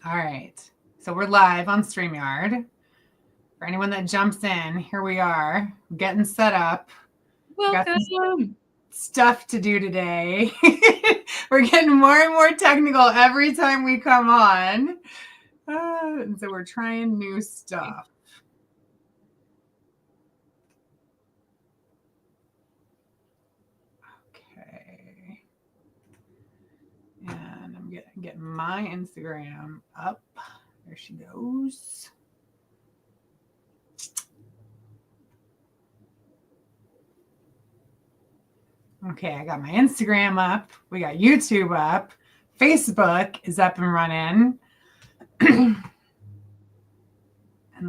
All right. So we're live on StreamYard. For anyone that jumps in, here we are getting set up. Welcome. Got some stuff to do today. We're getting more and more technical every time we come on. And so we're trying new stuff. Okay. And I'm getting my Instagram up. There she goes. Okay, I got my Instagram up. We got YouTube up. Facebook is up and running. And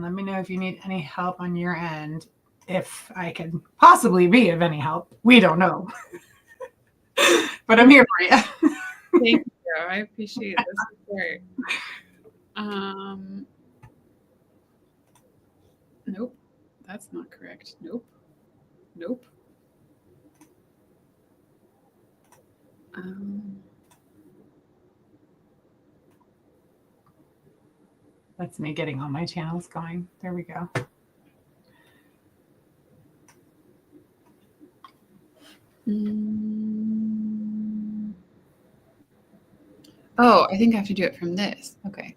let me know if you need any help on your end, if I can possibly be of any help. We don't know. But I'm here for you. Thank you. I appreciate the support. Nope. That's not correct. Nope. That's me getting all my channels going. There we go. Oh, I think I have to do it from this. Okay.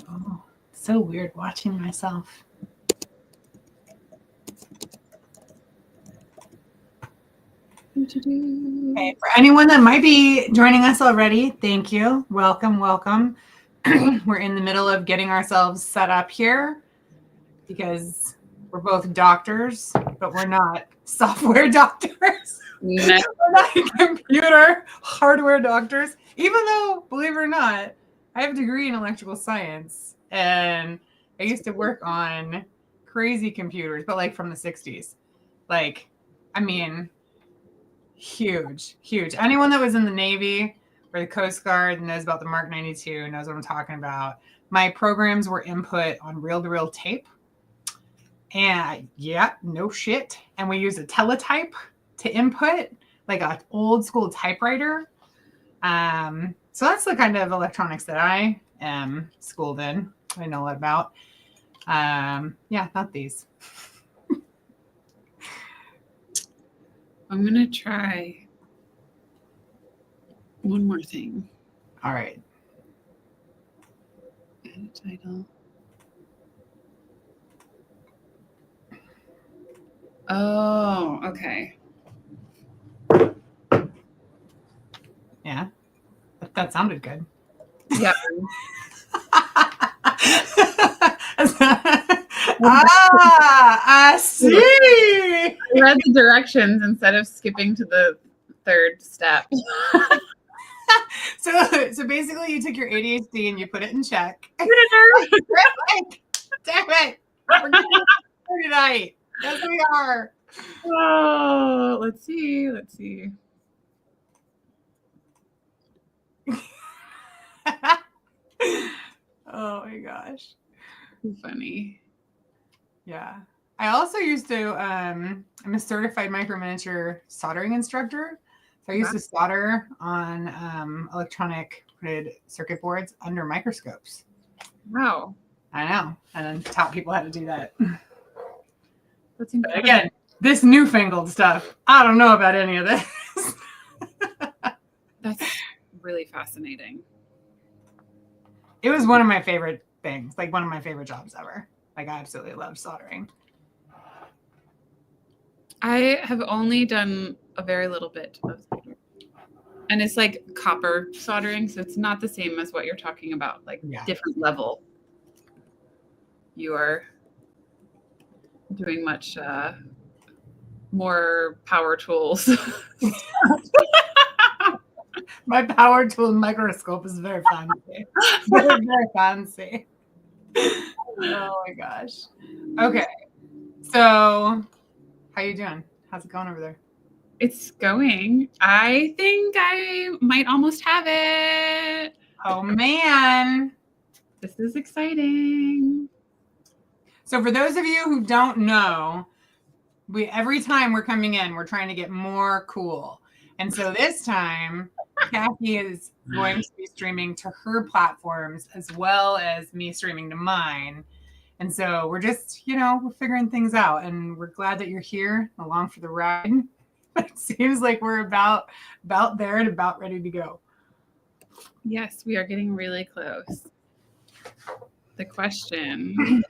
Oh, so weird watching myself. Okay, for anyone that might be joining us already, thank you. Welcome. We're in the middle of getting ourselves set up here because we're both doctors, but we're not software doctors. No. We're not computer hardware doctors, even though, believe it or not, I have a degree in electrical science and I used to work on crazy computers, but like from the 60s. Like, I mean, huge. Anyone that was in the Navy or the Coast Guard knows about the Mark 92, knows what I'm talking about. My programs were input on reel-to-reel tape. And yeah, no shit. And we used a teletype to input, like an old school typewriter. So that's the kind of electronics that I am schooled in. I know a lot about. Yeah, not these. I'm going to try one more thing. All right. Add a title. Oh, okay. Yeah. That sounded good. Yeah. I see. I read the directions instead of skipping to the third step. So basically you took your ADHD and you put it in check. Damn it. We're getting tonight. Yes, we are. Oh, let's see. Oh my gosh. Too funny. Yeah. I also used to, I'm a certified micro miniature soldering instructor. So I used to solder on electronic printed circuit boards under microscopes. Wow. I know. And then taught people how to do that. That's incredible. But again, this newfangled stuff, I don't know about any of this. That's really fascinating. It was one of my favorite things, like one of my favorite jobs ever. Like I absolutely love soldering. I have only done a very little bit of soldering. And it's like copper soldering, so it's not the same as what you're talking about, like different level. You are doing much more power tools. My power tool microscope is very fancy. Very fancy. Oh my gosh. Okay. So how you doing? How's it going over there? It's going. I think I might almost have it. Oh man. This is exciting. So for those of you who don't know, every time we're coming in, we're trying to get more cool. And so this time, Cacky is going to be streaming to her platforms as well as me streaming to mine. And so we're just, we're figuring things out, and we're glad that you're here along for the ride. It seems like we're about there and about ready to go. Yes, we are getting really close. The question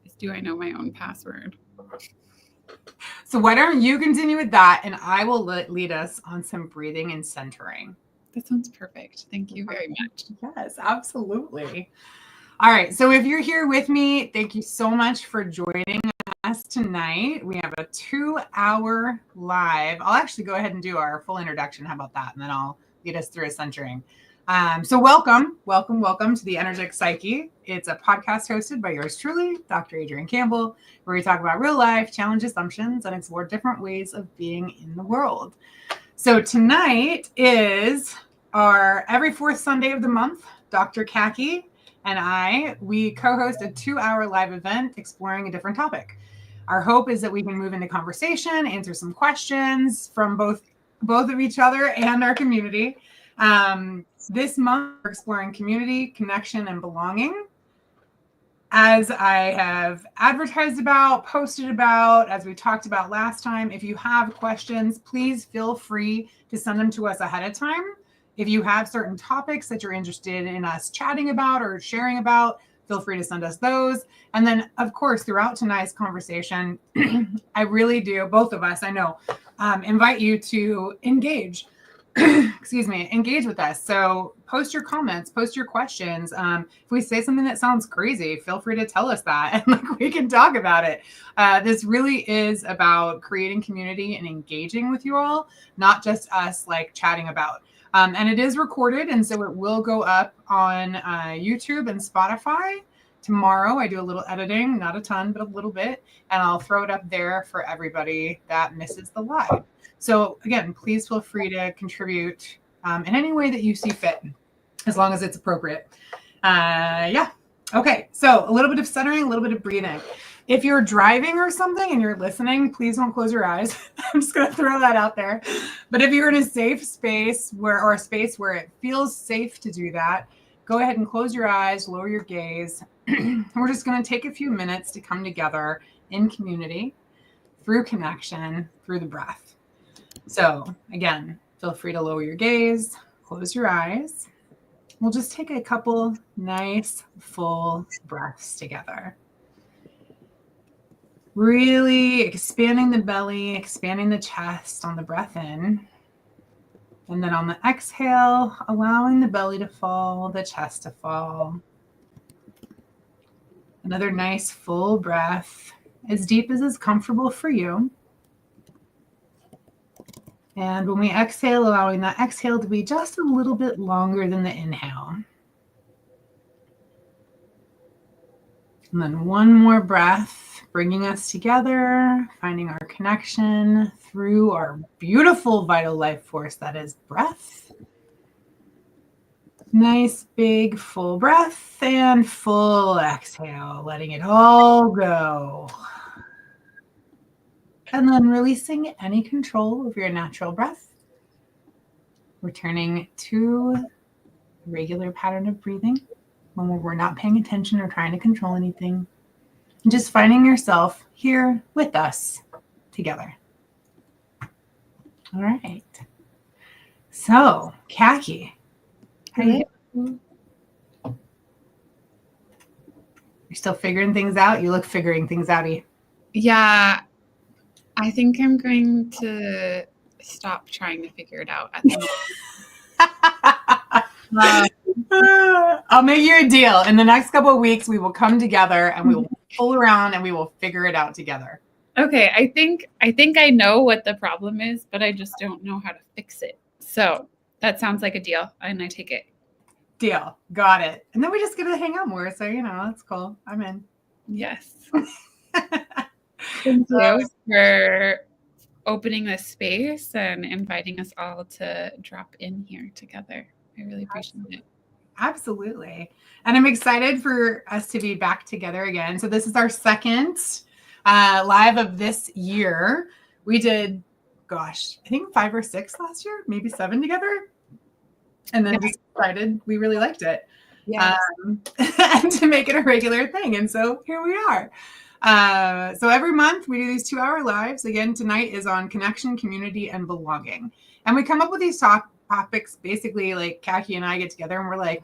is, do I know my own password? So why don't you continue with that, and I will lead us on some breathing and centering. That sounds perfect. Thank you very much. Yes, absolutely. All right. So if you're here with me, thank you so much for joining us tonight. We have a 2-hour live. I'll actually go ahead and do our full introduction. How about that? And then I'll lead us through a centering. So welcome to the Energetic Psyche. It's a podcast hosted by yours truly, Dr. Adrian Campbell, where we talk about real life, challenge assumptions, and explore different ways of being in the world. So tonight is our every fourth Sunday of the month. Dr. Cacky and we co-host a 2-hour live event exploring a different topic. Our hope is that we can move into conversation, answer some questions from both of each other and our community. This month, we're exploring community, connection, and belonging. As I have advertised about, posted about, as we talked about last time, if you have questions, please feel free to send them to us ahead of time. If you have certain topics that you're interested in us chatting about or sharing about, feel free to send us those. And then, of course, throughout tonight's conversation, I really do, both of us, I know, invite you to engage. Engage with us. So post your comments, post your questions. If we say something that sounds crazy, feel free to tell us that, and we can talk about it. This really is about creating community and engaging with you all, not just us chatting about. And it is recorded, and so it will go up on YouTube and Spotify tomorrow. I do a little editing, not a ton, but a little bit, and I'll throw it up there for everybody that misses the live. So again, please feel free to contribute in any way that you see fit, as long as it's appropriate. Okay. So a little bit of centering, a little bit of breathing. If you're driving or something and you're listening, please don't close your eyes. I'm just going to throw that out there. But if you're in a safe space or a space where it feels safe to do that, go ahead and close your eyes, lower your gaze. We're just going to take a few minutes to come together in community, through connection, through the breath. So again, feel free to lower your gaze, close your eyes. We'll just take a couple nice full breaths together. Really expanding the belly, expanding the chest on the breath in. And then on the exhale, allowing the belly to fall, the chest to fall. Another nice full breath, as deep as is comfortable for you. And when we exhale, allowing that exhale to be just a little bit longer than the inhale. And then one more breath, bringing us together, finding our connection through our beautiful vital life force that is breath. Nice big full breath and full exhale, letting it all go. And then releasing any control of your natural breath. Returning to a regular pattern of breathing when we're not paying attention or trying to control anything. And just finding yourself here with us together. All right. So, Cacky, how are you? You're still figuring things out? You look figuring things outy. Yeah. I think I'm going to stop trying to figure it out at the moment. I'll make you a deal. In the next couple of weeks, we will come together and we will pull around and we will figure it out together. Okay. I think I know what the problem is, but I just don't know how to fix it. So that sounds like a deal, and I take it. Deal. Got it. And then we just get to hang out more. So, that's cool. I'm in. Yes. Thank you for opening this space and inviting us all to drop in here together. I really appreciate it. Absolutely. And I'm excited for us to be back together again. So this is our second live of this year. We did, gosh, I think 5 or 6 last year, maybe 7 together. And then just decided we really liked it. Yes. And to make it a regular thing. And so here we are. So every month we do these 2-hour lives. Again, tonight is on connection, community, and belonging. And we come up with these topics basically like Cacky and I get together and we're like,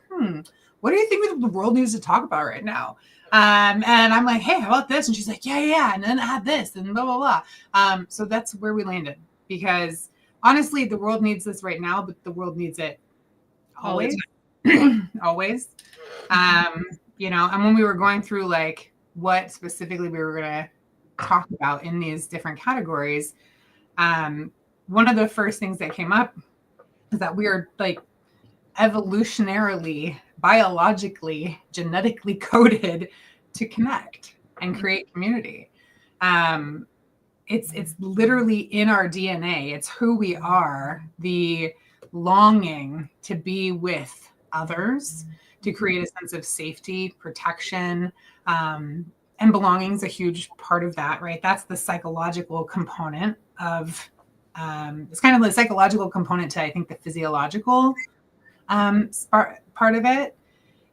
what do you think the world needs to talk about right now? And I'm like, hey, how about this? And she's like, yeah. And then add this and blah, blah, blah. So that's where we landed, because honestly, the world needs this right now, but the world needs it always. Always. You know, and when we were going through like what specifically we were going to talk about in these different categories, one of the first things that came up is that we are like evolutionarily, biologically, genetically coded to connect and create community. It's literally in our DNA. It's who we are, the longing to be with others, to create a sense of safety, protection, and belonging is a huge part of that, right? That's the psychological component of, it's kind of the psychological component to, I think, the physiological part of it.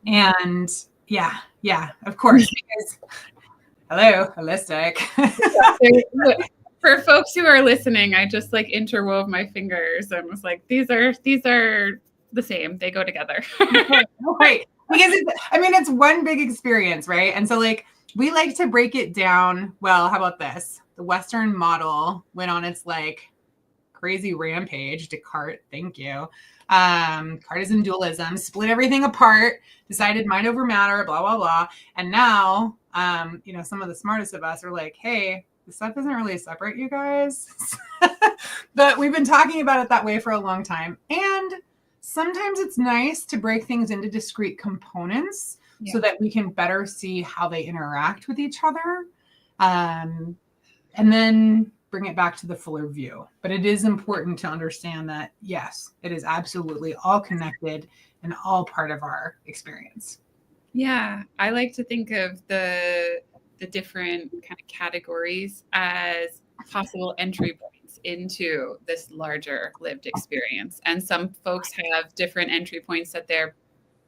And yeah, of course, because, hello, holistic. For folks who are listening, I just like interwove my fingers and was like, these are the same. They go together. Right. Because it's one big experience, right? And so like we like to break it down. Well, how about this? The Western model went on its like crazy rampage. Descartes, thank you. Cartesian dualism, split everything apart, decided mind over matter, blah, blah, blah. And now, some of the smartest of us are like, hey, this stuff doesn't really separate you guys. But we've been talking about it that way for a long time. And sometimes it's nice to break things into discrete components so that we can better see how they interact with each other. And then bring it back to the fuller view. But it is important to understand that, yes, it is absolutely all connected and all part of our experience. Yeah, I like to think of the different kind of categories as possible entry points into this larger lived experience. And some folks have different entry points that they're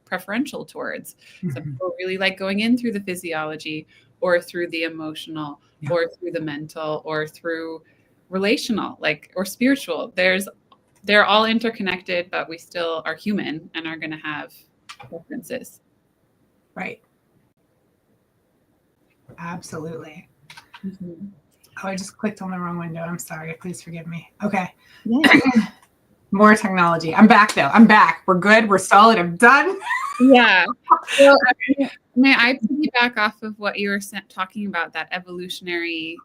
preferential towards. Some people really like going in through the physiology or through the emotional or through the mental or through relational, or spiritual. They're all interconnected, but we still are human and are going to have preferences. Right. Absolutely. Mm-hmm. Oh, I just clicked on the wrong window. I'm sorry. Please forgive me. Okay. Yeah. More technology. I'm back though. I'm back. We're good. We're solid. I'm done. Yeah. Well, may I piggyback off of what you were talking about, that evolutionary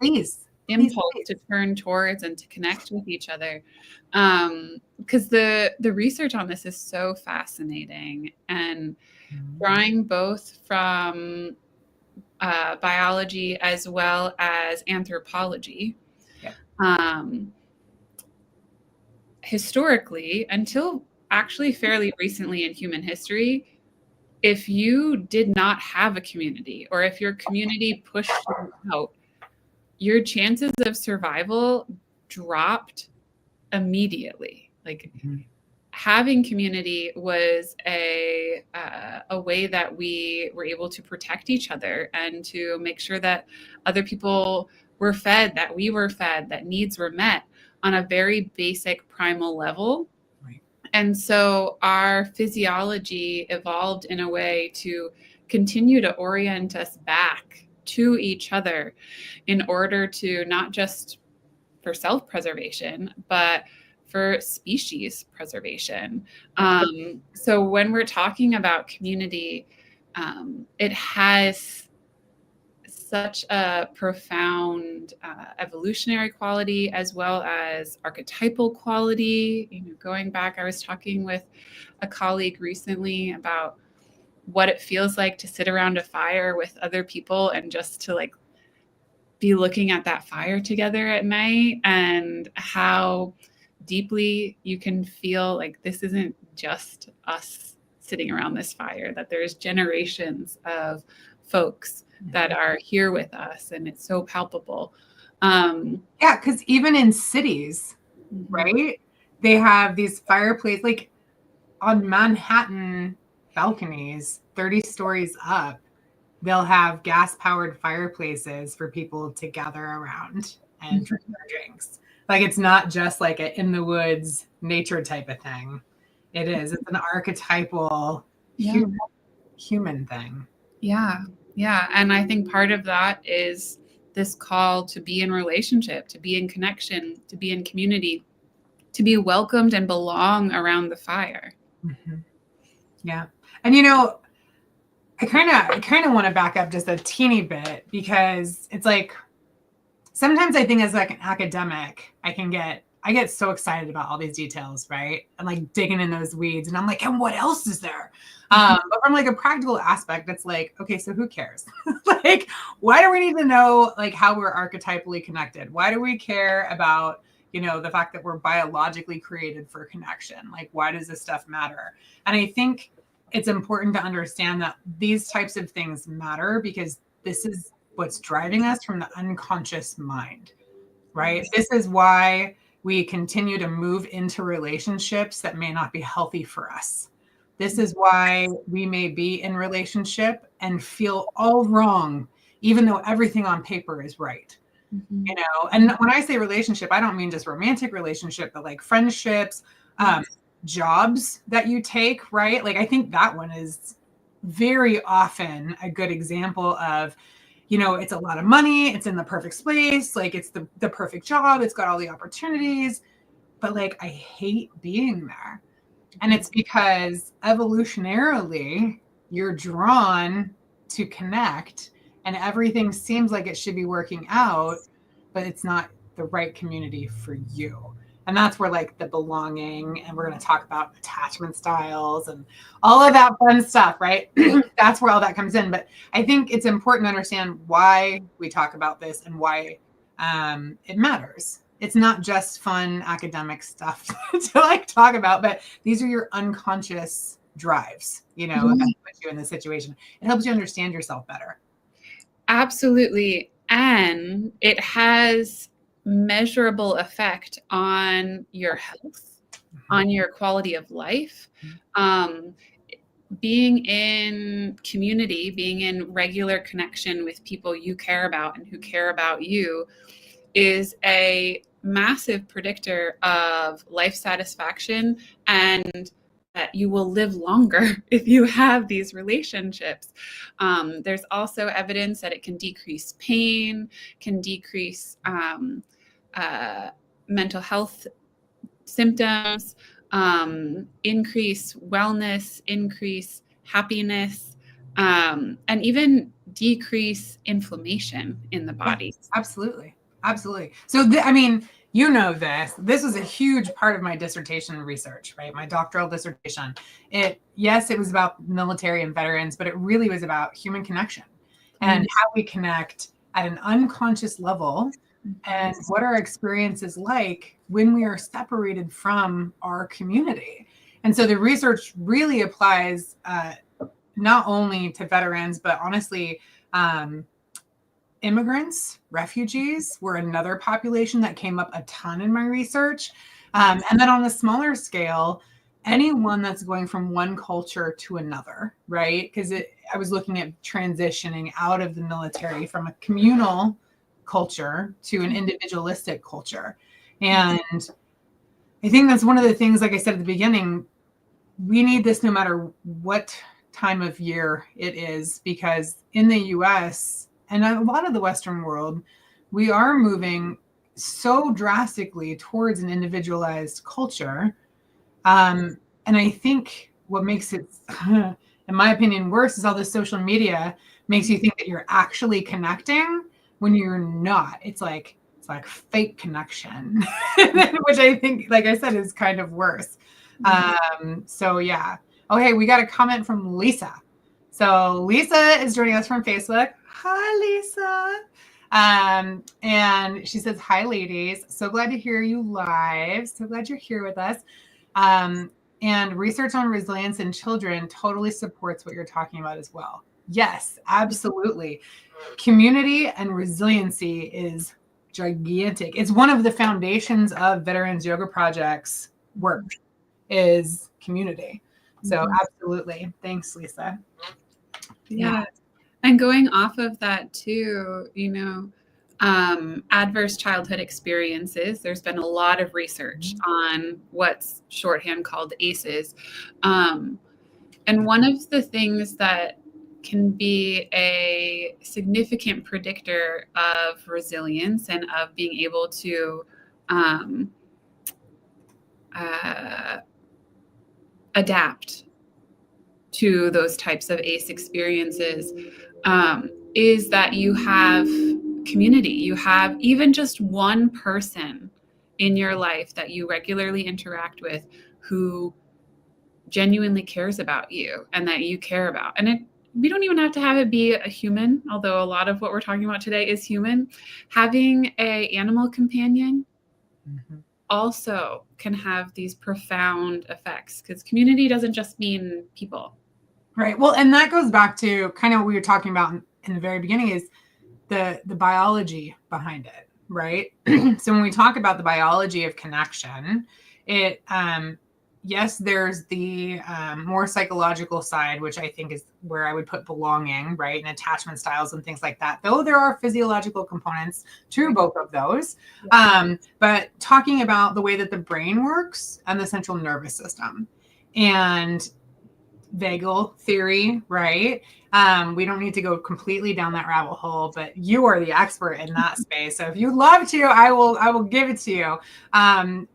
impulse to turn towards and to connect with each other? Because the research on this is so fascinating, and drawing both from biology as well as anthropology. Historically, until actually fairly recently in human history, if you did not have a community, or if your community pushed you out, your chances of survival dropped immediately. Having community was a way that we were able to protect each other and to make sure that other people were fed, that we were fed, that needs were met on a very basic primal level. Right. And so our physiology evolved in a way to continue to orient us back to each other in order to not just for self-preservation, but for species preservation. So when we're talking about community, it has such a profound evolutionary quality as well as archetypal quality. Going back, I was talking with a colleague recently about what it feels like to sit around a fire with other people and just to be looking at that fire together at night, and how deeply you can feel like this isn't just us sitting around this fire, that there's generations of folks that are here with us, and it's so palpable. Yeah, because even in cities, right, they have these fireplaces, like on Manhattan balconies, 30 stories up, they'll have gas-powered fireplaces for people to gather around and drink their drinks. Like, it's not just like a in the woods nature type of thing. It is. It's an archetypal human thing. Yeah. Yeah. And I think part of that is this call to be in relationship, to be in connection, to be in community, to be welcomed and belong around the fire. Mm-hmm. Yeah. And you know, I kind of want to back up just a teeny bit, because it's like sometimes I think as like an academic, I get so excited about all these details, right? And like digging in those weeds, and I'm like, and what else is there? But from like a practical aspect, it's like, okay, so who cares? Like, why do we need to know like how we're archetypally connected? Why do we care about, you know, the fact that we're biologically created for connection? Like, why does this stuff matter? And I think it's important to understand that these types of things matter, because this is what's driving us from the unconscious mind, right? This is why we continue to move into relationships that may not be healthy for us. This is why we may be in relationship and feel all wrong, even though everything on paper is right. You know, and when I say relationship, I don't mean just romantic relationship, but like friendships, jobs that you take, right? Like, I think that one is very often a good example of, you know, it's a lot of money, it's in the perfect space, like it's the perfect job, it's got all the opportunities, but like I hate being there. And it's because evolutionarily you're drawn to connect, and everything seems like it should be working out, but it's not the right community for you. And that's where like the belonging, and we're going to talk about attachment styles and all of that fun stuff, right? That's where all that comes in. But I think it's important to understand why we talk about this and why it matters. It's not just fun academic stuff to like talk about, but these are your unconscious drives, you know, that put you in this situation. It helps you understand yourself better. Absolutely. And it has measurable effect on your health, on your quality of life. Being in community, being in regular connection with people you care about and who care about you is a massive predictor of life satisfaction, and that you will live longer if you have these relationships. There's also evidence that it can decrease pain, can decrease mental health symptoms, increase wellness, increase happiness, and even decrease inflammation in the body. Yes, absolutely. Absolutely. So, I mean, you know, this was a huge part of my dissertation research, right? My doctoral dissertation. Yes, it was about military and veterans, but it really was about human connection and how we connect at an unconscious level, and what our experience is like when we are separated from our community. And so the research really applies not only to veterans, but honestly, immigrants, refugees were another population that came up a ton in my research. And then on a smaller scale, anyone that's going from one culture to another, right? Because I was looking at transitioning out of the military from a communal culture to an individualistic culture. And I think that's one of the things, like I said at the beginning, we need this no matter what time of year it is, because in the US and a lot of the Western world, we are moving so drastically towards an individualized culture. And I think what makes it, in my opinion, worse is all this social media makes you think that you're actually connecting when you're not. It's like fake connection, which I think, like I said, is kind of worse. So yeah. Okay, we got a comment from Lisa. So Lisa is joining us from Facebook. Hi, Lisa. And she says, hi, ladies. So glad to hear you live. So glad you're here with us. And research on resilience in children totally supports what you're talking about as well. Yes, absolutely. community and resiliency is gigantic. It's one of the foundations of Veterans Yoga Project's work is community. So absolutely. Thanks, Lisa. Yeah. And going off of that too, adverse childhood experiences, there's been a lot of research on what's shorthand called ACEs. And one of the things that can be a significant predictor of resilience and of being able to adapt to those types of ACE experiences is that you have community. You have even just one person in your life that you regularly interact with who genuinely cares about you and that you care about. And we don't even have to have it be a human, although a lot of what we're talking about today is human. Having an animal companion also can have these profound effects, because community doesn't just mean people. Right. Well, and that goes back to kind of what we were talking about in the very beginning, is the biology behind it, right? So when we talk about the biology of connection, it yes, there's the more psychological side, which I think is where I would put belonging, right? And attachment styles and things like that, though there are physiological components to both of those. But talking about the way that the brain works and the central nervous system and vagal theory, right? We don't need to go completely down that rabbit hole, but you are the expert in that space. So if you'd love to, I will give it to you.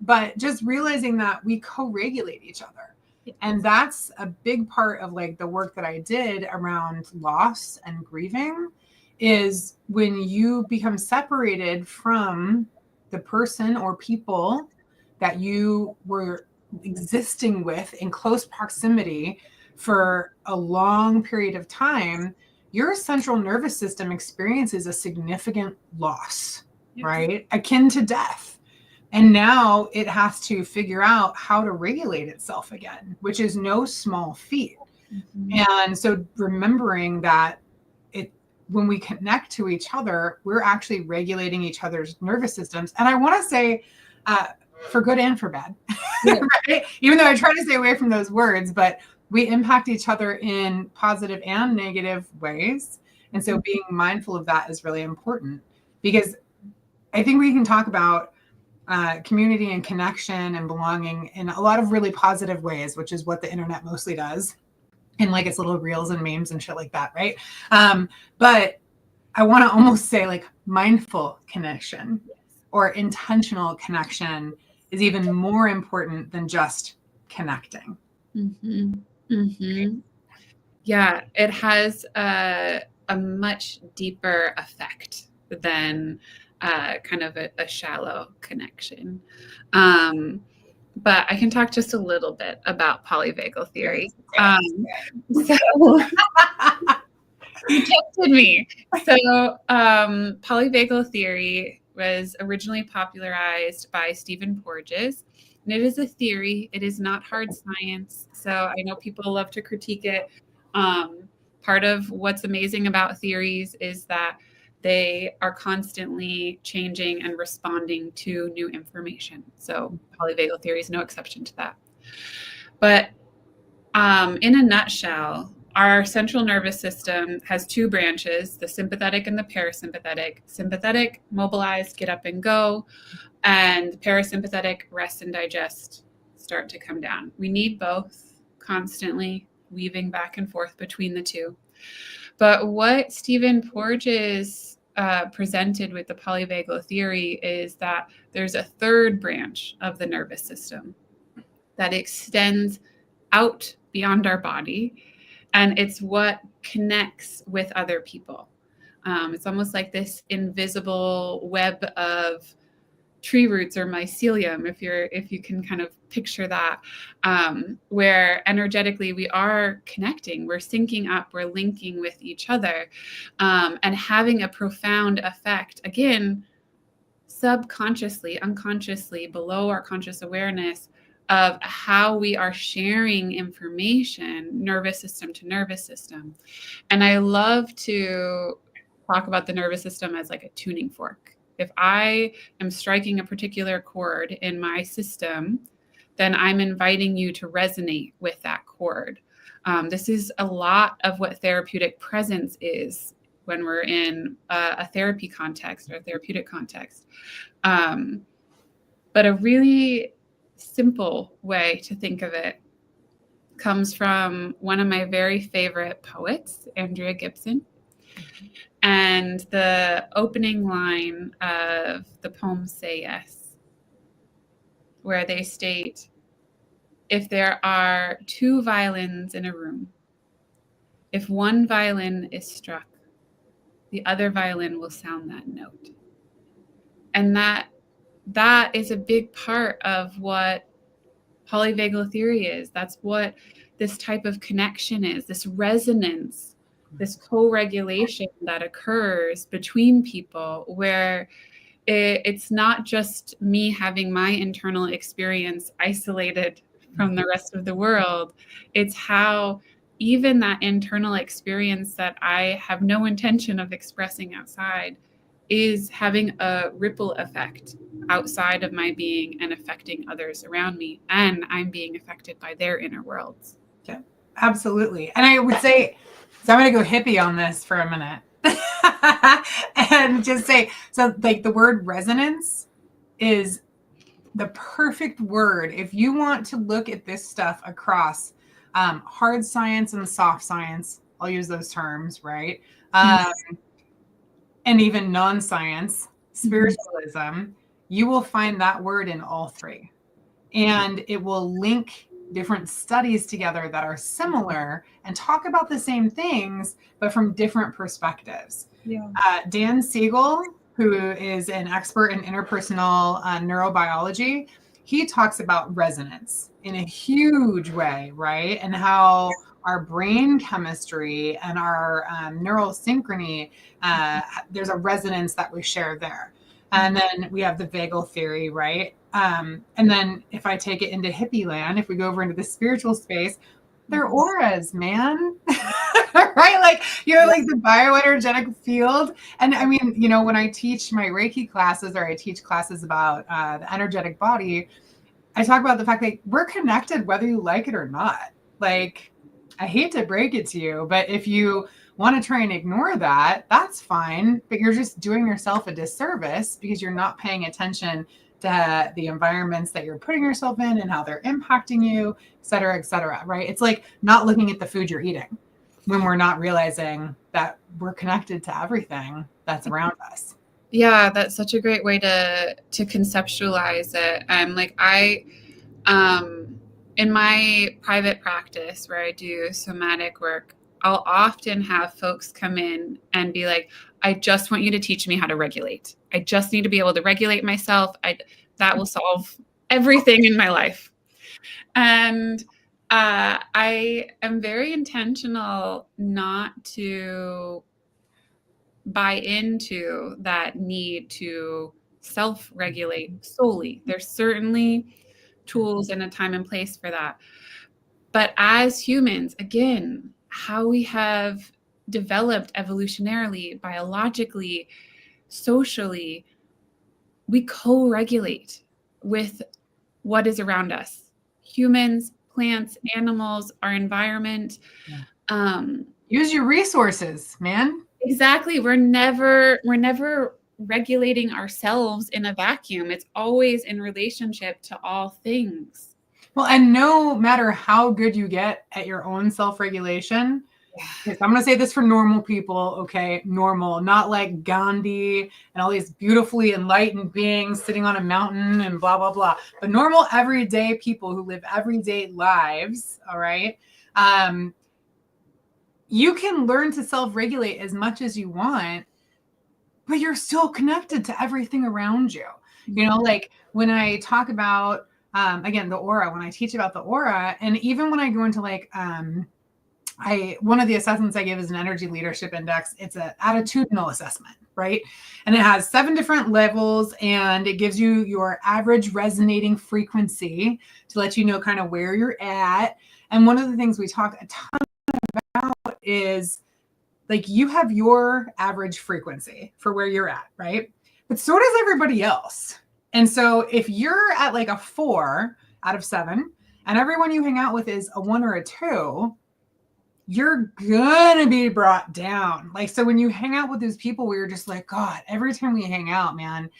But just realizing that we co-regulate each other. And that's a big part of like the work that I did around loss and grieving, is when you become separated from the person or people that you were existing with in close proximity for a long period of time, your central nervous system experiences a significant loss, right? Akin to death. And now it has to figure out how to regulate itself again, which is no small feat. And so remembering that when we connect to each other, we're actually regulating each other's nervous systems. And I want to say, for good and for bad, right? Even though I try to stay away from those words, but we impact each other in positive and negative ways. And so being mindful of that is really important, because I think we can talk about community and connection and belonging in a lot of really positive ways, which is what the internet mostly does. And like its little reels and memes and shit like that, right? But I want to almost say like mindful connection or intentional connection is even more important than just connecting. Yeah, it has a much deeper effect than kind of a shallow connection. But I can talk just a little bit about polyvagal theory. So you tested me. So polyvagal theory was originally popularized by Stephen Porges. And it is a theory. It is not hard science. So I know people love to critique it. Part of what's amazing about theories is that they are constantly changing and responding to new information. So polyvagal theory is no exception to that. But in a nutshell, our central nervous system has two branches, the sympathetic and the parasympathetic. Sympathetic, mobilize, get up and go. And parasympathetic, rest and digest, start to come down. We need both, constantly weaving back and forth between the two. But what Stephen Porges presented with the polyvagal theory is that there's a third branch of the nervous system that extends out beyond our body, and it's what connects with other people. It's almost like this invisible web of tree roots or mycelium, if you can kind of picture that, where energetically we are connecting, we're syncing up, we're linking with each other, and having a profound effect, again, subconsciously, unconsciously, below our conscious awareness of how we are sharing information, nervous system to nervous system. And I love to talk about the nervous system as like a tuning fork. If I am striking a particular chord in my system, then I'm inviting you to resonate with that chord. This is a lot of what therapeutic presence is when we're in a therapy context or a therapeutic context. But a really simple way to think of it comes from one of my very favorite poets, Andrea Gibson. And the opening line of the poem Say Yes, where they state, if there are two violins in a room, if one violin is struck, the other violin will sound that note. And that is a big part of what polyvagal theory is. That's what this type of connection is, this resonance, this co-regulation that occurs between people, where it's not just me having my internal experience isolated from the rest of the world. It's how even that internal experience that I have no intention of expressing outside is having a ripple effect outside of my being and affecting others around me. And I'm being affected by their inner worlds. Yeah, absolutely. And I would say, so I'm going to go hippie on this for a minute and just say, so like the word resonance is the perfect word. If you want to look at this stuff across hard science and soft science, I'll use those terms, right? And even non-science, spiritualism, you will find that word in all three. And it will link different studies together that are similar and talk about the same things, but from different perspectives. Yeah. Dan Siegel, who is an expert in interpersonal neurobiology, he talks about resonance in a huge way, right? And how our brain chemistry and our neural synchrony, there's a resonance that we share there. And then we have the vagal theory, right? And then if I take it into hippie land, if we go over into the spiritual space, they're auras, man. Right? Like you're like the bioenergetic field. And I mean, you know, when I teach my Reiki classes or I teach classes about the energetic body, I talk about the fact that we're connected whether you like it or not. Like, I hate to break it to you, but if you want to try and ignore that, that's fine. But you're just doing yourself a disservice because you're not paying attention to the environments that you're putting yourself in and how they're impacting you, et cetera, right? It's like not looking at the food you're eating when we're not realizing that we're connected to everything that's around us. Yeah, that's such a great way to conceptualize it. And like in my private practice where I do somatic work, I'll often have folks come in and be like, I just want you to teach me how to regulate. I just need to be able to regulate myself. That will solve everything in my life. And I am very intentional not to buy into that need to self-regulate solely. There's certainly tools and a time and place for that. But as humans, again, how we have developed evolutionarily, biologically, socially, we co-regulate with what is around us. Humans, plants, animals, our environment. Yeah. Use your resources, man. Exactly. We're never regulating ourselves in a vacuum. It's always in relationship to all things. Well, and no matter how good you get at your own self-regulation, I'm going to say this for normal people, okay? Normal, not like Gandhi and all these beautifully enlightened beings sitting on a mountain and blah, blah, blah. But normal, everyday people who live everyday lives, all right? You can learn to self-regulate as much as you want, but you're still connected to everything around you. You know, like when I talk about, again, the aura, when I teach about the aura, and even when I go into like, one of the assessments I give is an energy leadership index. It's an attitudinal assessment, right? And it has 7 different levels and it gives you your average resonating frequency to let you know kind of where you're at. And one of the things we talk a ton about is like you have your average frequency for where you're at, right? But so does everybody else. And so if you're at like a 4 out of 7 and everyone you hang out with is a 1 or a 2, you're gonna be brought down. Like, so when you hang out with those people where you're just like, God, every time we hang out, man,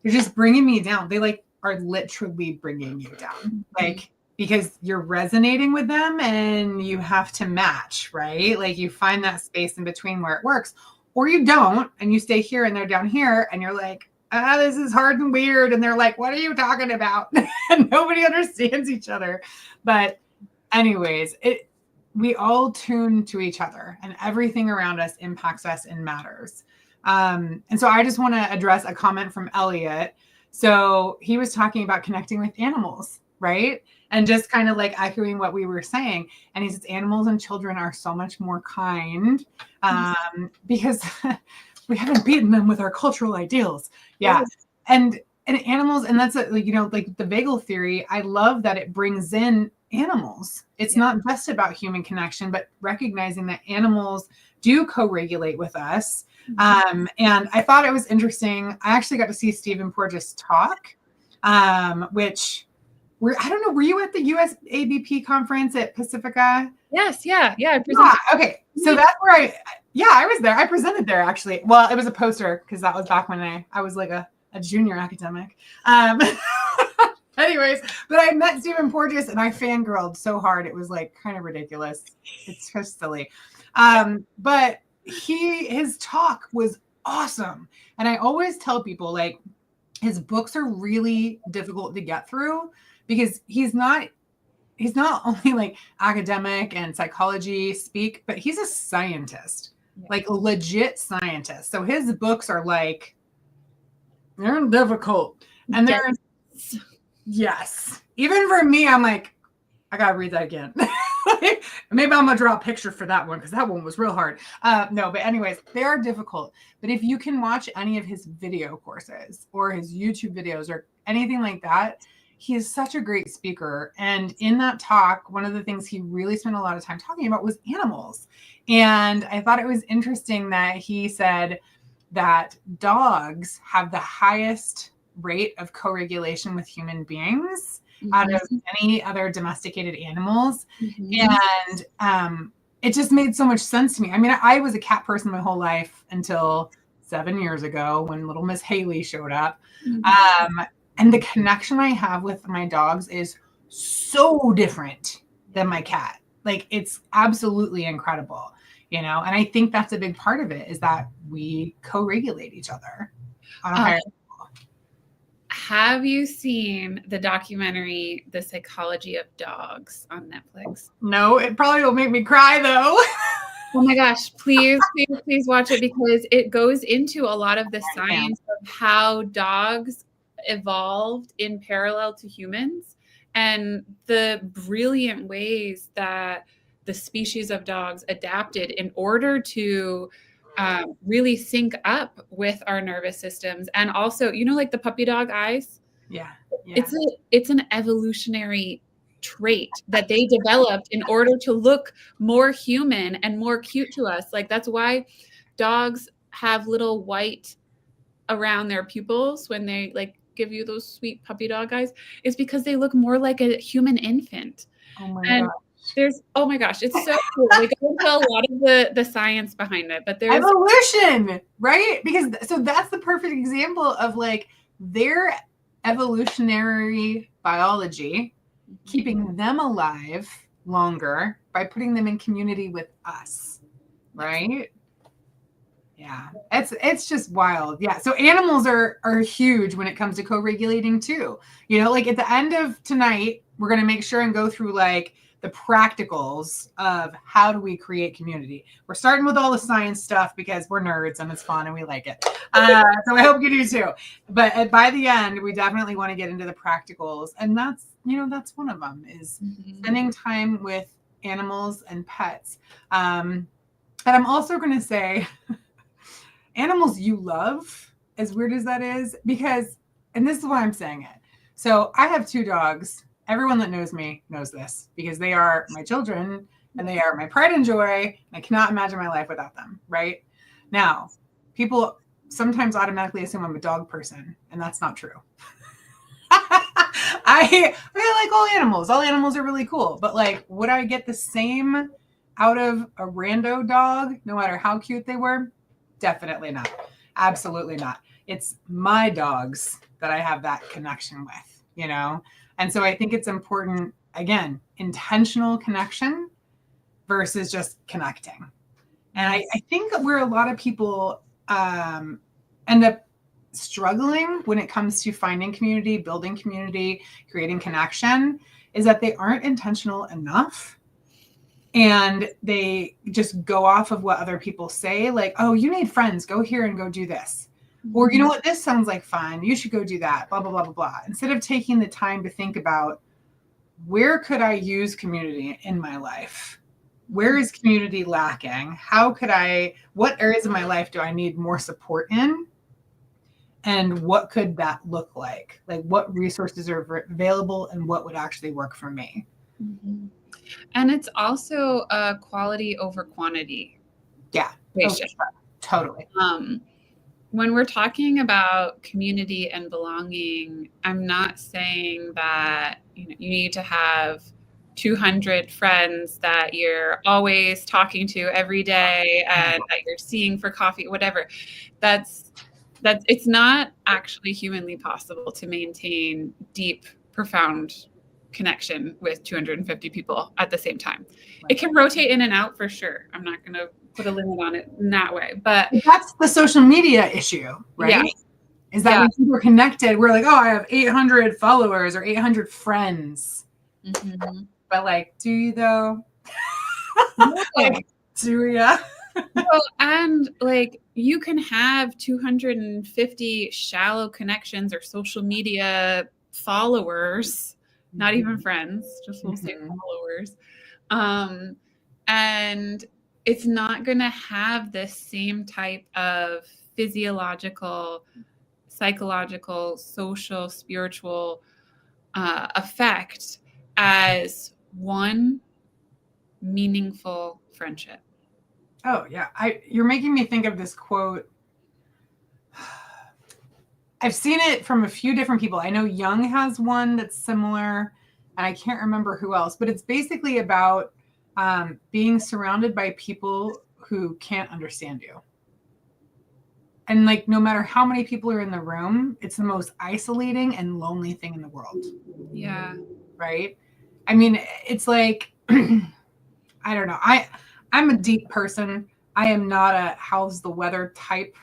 you're just bringing me down. They like are literally bringing you down. Like, because you're resonating with them and you have to match, right? Like you find that space in between where it works, or you don't, and you stay here and they're down here and you're like, this is hard and weird. And they're like, what are you talking about? And nobody understands each other. But anyways, we all tune to each other and everything around us impacts us and matters. And so I just want to address a comment from Elliot. So he was talking about connecting with animals, right? And just kind of like echoing what we were saying. And he says animals and children are so much more kind because we haven't beaten them with our cultural ideals. Yeah. And animals, and that's like the vagal theory. I love that it brings in animals. It's not just about human connection, but recognizing that animals do co-regulate with us. And I thought it was interesting. I actually got to see Stephen Porges talk, which I don't know, were you at the USABP conference at Pacifica? Yes. Yeah. I presented. Okay. So that's where I was there. I presented there actually. Well, it was a poster because that was back when I was like a junior academic. Anyways, but I met Stephen Porges and I fangirled so hard. It was like kind of ridiculous. It's just silly. But his talk was awesome. And I always tell people like his books are really difficult to get through because he's not only like academic and psychology speak, but he's a scientist, like a legit scientist. So his books are like, they're difficult. And they're, yes. Even for me, I'm like, I got to read that again. Maybe I'm going to draw a picture for that one because that one was real hard. No, but anyways, they are difficult. But if you can watch any of his video courses or his YouTube videos or anything like that, he is such a great speaker. And in that talk, one of the things he really spent a lot of time talking about was animals. And I thought it was interesting that he said that dogs have the highest rate of co-regulation with human beings out of any other domesticated animals. And it just made so much sense to me. I mean, I was a cat person my whole life until 7 years ago when little Miss Haley showed up. And the connection I have with my dogs is so different than my cat. Like, it's absolutely incredible, and I think that's a big part of it is that we co-regulate each other on a higher level. Have you seen the documentary, The Psychology of Dogs on Netflix? No, it probably will make me cry though. Oh my gosh, please watch it because it goes into a lot of the science of how dogs evolved in parallel to humans and the brilliant ways that the species of dogs adapted in order to really sync up with our nervous systems. And also, like the puppy dog eyes. Yeah. It's an evolutionary trait that they developed in order to look more human and more cute to us. Like, that's why dogs have little white around their pupils when they like give you those sweet puppy dog eyes. It's because they look more like a human infant. Oh my gosh. It's so cool. Like, I don't know a lot of the science behind it, but there's evolution, right? Because so that's the perfect example of like their evolutionary biology keeping them alive longer by putting them in community with us, right? Yeah, it's just wild. Yeah, so animals are huge when it comes to co-regulating too. Like at the end of tonight, we're going to make sure and go through like the practicals of how do we create community. We're starting with all the science stuff because we're nerds and it's fun and we like it. So I hope you do too. But by the end, we definitely want to get into the practicals. And that's one of them is spending time with animals and pets. And I'm also going to say animals you love, as weird as that is, because, and this is why I'm saying it. So I have 2 dogs. Everyone that knows me knows this because they are my children. and they are my pride and joy. I cannot imagine my life without them. Right now, people sometimes automatically assume I'm a dog person, and that's not true. I like all animals. All animals are really cool. But like, would I get the same out of a rando dog, no matter how cute they were? Definitely not. Absolutely not. It's my dogs that I have that connection with, you know? And so I think it's important, again, intentional connection versus just connecting. And I think where a lot of people end up struggling when it comes to finding community, building community, creating connection, is that they aren't intentional enough. And they just go off of what other people say, like, oh, you need friends, go here and go do this. Mm-hmm. Or, you know what, this sounds like fun, you should go do that, blah, blah, blah, blah, blah. Instead of taking the time to think about, where could I use community in my life? Where is community lacking? What areas of my life do I need more support in? And what could that look like? Like, what resources are available and what would actually work for me? Mm-hmm. And it's also a quality over quantity. Yeah. Totally. When we're talking about community and belonging, I'm not saying that you need to have 200 friends that you're always talking to every day and that you're seeing for coffee, whatever. It's not actually humanly possible to maintain deep, profound connection with 250 people at the same time. Right. It can rotate in and out for sure. I'm not going to put a limit on it in that way, but that's the social media issue, right? Yeah. Is that when people are connected, we're like, oh, I have 800 followers or 800 friends. Mm-hmm. But like, do you though? Like, do ya? Well, and like, you can have 250 shallow connections or social media followers, not even friends, just we'll say followers. And it's not going to have the same type of physiological, psychological, social, spiritual effect as one meaningful friendship. Oh, yeah. You're making me think of this quote. I've seen it from a few different people. I know Jung has one that's similar, and I can't remember who else, but it's basically about being surrounded by people who can't understand you. And like, no matter how many people are in the room, it's the most isolating and lonely thing in the world. Yeah. Right? I mean, it's like, I don't know. I'm a deep person. I am not a how's the weather type,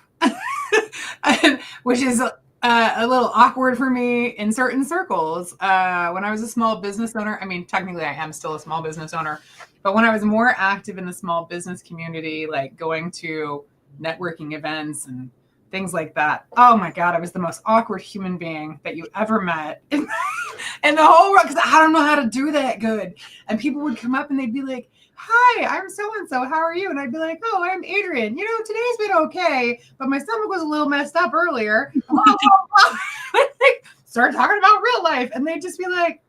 which is a little awkward for me in certain circles. When I was a small business owner, I mean, technically I am still a small business owner, but when I was more active in the small business community, like going to networking events and things like that, oh my God, I was the most awkward human being that you ever met in the whole world, because I don't know how to do that good. And people would come up and they'd be like, hi, I'm so-and-so, how are you? And I'd be like, oh, I'm Adrian. You know, today's been okay, but my stomach was a little messed up earlier. Start talking about real life. And they'd just be like,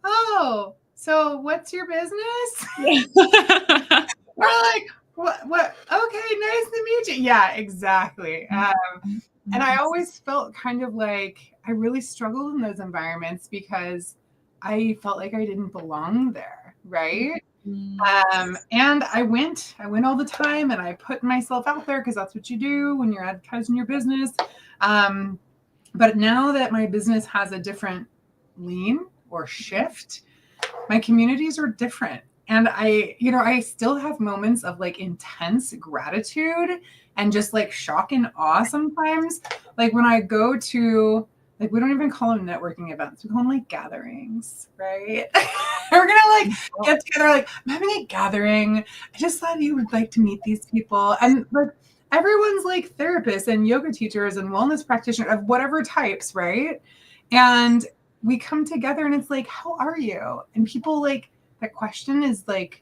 oh, so what's your business? We're like, what? Okay, nice to meet you. Yeah, exactly. And I always felt kind of like I really struggled in those environments because I felt like I didn't belong there, right? And I went all the time, and I put myself out there because that's what you do when you're advertising your business. But now that my business has a different lean or shift, my communities are different. And I still have moments of like intense gratitude and just like shock and awe sometimes. Like when I go to, like, we don't even call them networking events. We call them like gatherings, right? We're going to like get together, like, I'm having a gathering. I just thought you would like to meet these people. And like everyone's like therapists and yoga teachers and wellness practitioners of whatever types, right? And we come together and it's like, how are you? And people like, that question is like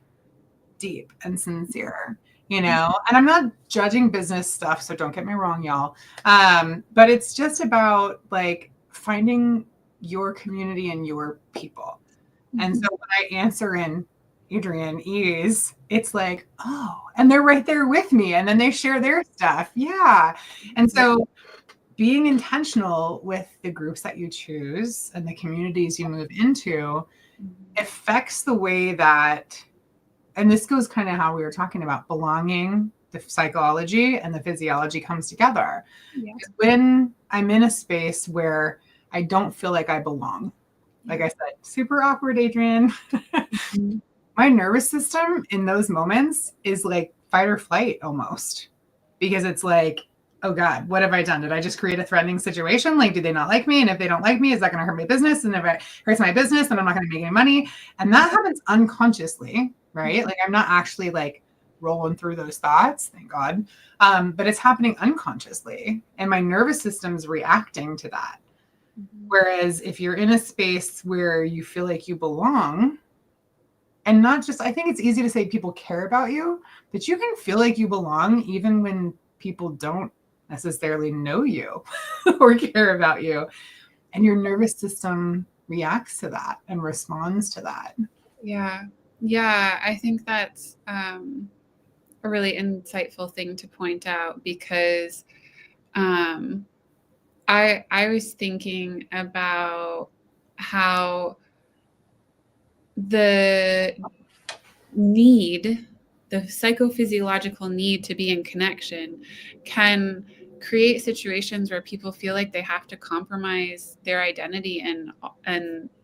deep and sincere, you know, and I'm not judging business stuff, so don't get me wrong, y'all. But it's just about like finding your community and your people. And so when I answer in Adrian, ease, it's like, oh, and they're right there with me. And then they share their stuff. Yeah. And so being intentional with the groups that you choose and the communities you move into affects the way that, and this goes kind of how we were talking about belonging, the psychology and the physiology comes together. Yeah. When I'm in a space where I don't feel like I belong, like I said, super awkward, Adrian. Mm-hmm. My nervous system in those moments is like fight or flight almost, because it's like, oh God, what have I done? Did I just create a threatening situation? Like, do they not like me? And if they don't like me, is that going to hurt my business? And if it hurts my business, then I'm not going to make any money. And that happens unconsciously, right? Like I'm not actually like rolling through those thoughts, thank God. But it's happening unconsciously. And my nervous system's reacting to that. Mm-hmm. Whereas if you're in a space where you feel like you belong, and not just, I think it's easy to say people care about you, but you can feel like you belong even when people don't necessarily know you or care about you. And your nervous system reacts to that and responds to that. Yeah. Yeah. I think that's a really insightful thing to point out, because I was thinking about how the psychophysiological need to be in connection can create situations where people feel like they have to compromise their identity and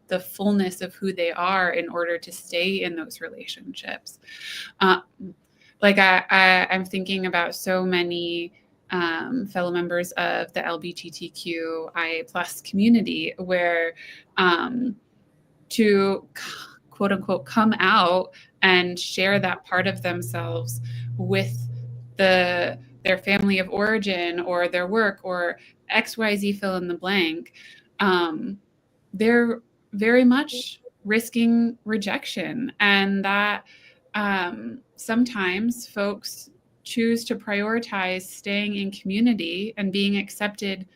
the fullness of who they are in order to stay in those relationships. Like I'm thinking about so many fellow members of the LGBTQIA+ community where to quote unquote come out and share that part of themselves with their family of origin or their work or XYZ fill in the blank, they're very much risking rejection. And that sometimes folks choose to prioritize staying in community and being accepted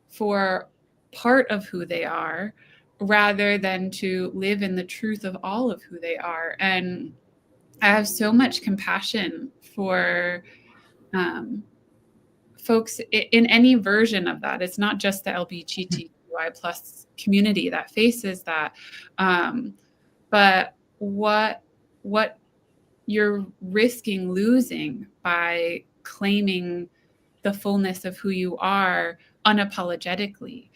for part of who they are, rather than to live in the truth of all of who they are. And I have so much compassion for folks in any version of that. It's not just the LGBTQI+ community that faces that, but what you're risking losing by claiming the fullness of who you are unapologetically.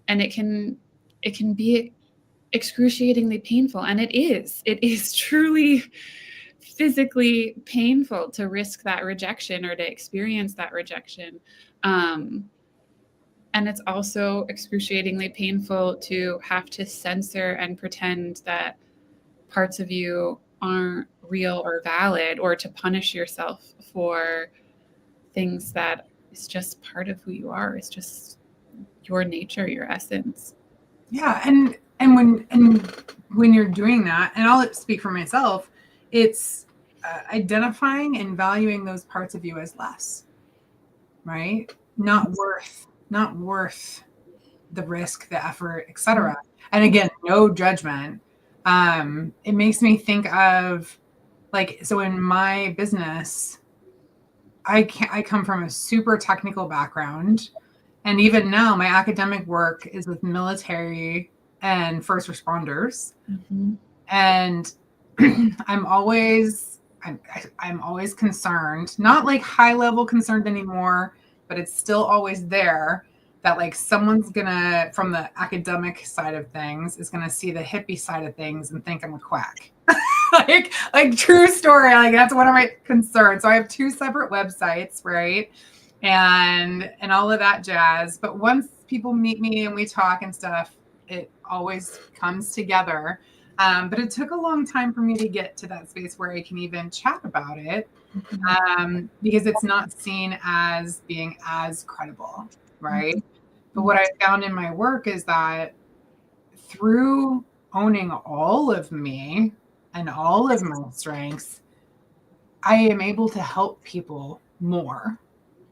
And it can be excruciatingly painful. And it is truly physically painful to risk that rejection or to experience that rejection. And it's also excruciatingly painful to have to censor and pretend that parts of you aren't real or valid, or to punish yourself for things that is just part of who you are. It's just your nature, your essence. Yeah. And when you're doing that, and I'll speak for myself, it's identifying and valuing those parts of you as less, right? Not worth the risk, the effort, etc. And again, no judgment. It makes me think of like, so in my business, I come from a super technical background. And even now, my academic work is with military and first responders. Mm-hmm. And I'm always concerned, not like high level concerned anymore, but it's still always there that like someone's gonna, from the academic side of things, is gonna see the hippie side of things and think I'm a quack. like true story. Like that's one of my concerns. So I have 2 separate websites, right? And all of that jazz. But once people meet me and we talk and stuff, it always comes together. But it took a long time for me to get to that space where I can even chat about it, because it's not seen as being as credible, right? Mm-hmm. But what I found in my work is that through owning all of me and all of my strengths, I am able to help people more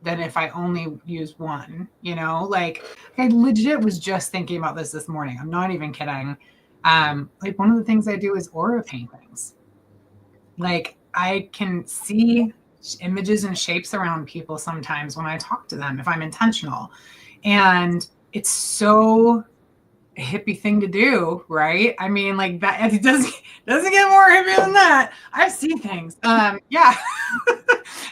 than if I only use one, you know, like I legit was just thinking about this morning. I'm not even kidding. Like one of the things I do is aura paintings. Like I can see images and shapes around people sometimes when I talk to them, if I'm intentional. And it's so a hippie thing to do, right? I mean, like that, it doesn't get more hippie than that. I see things. Yeah.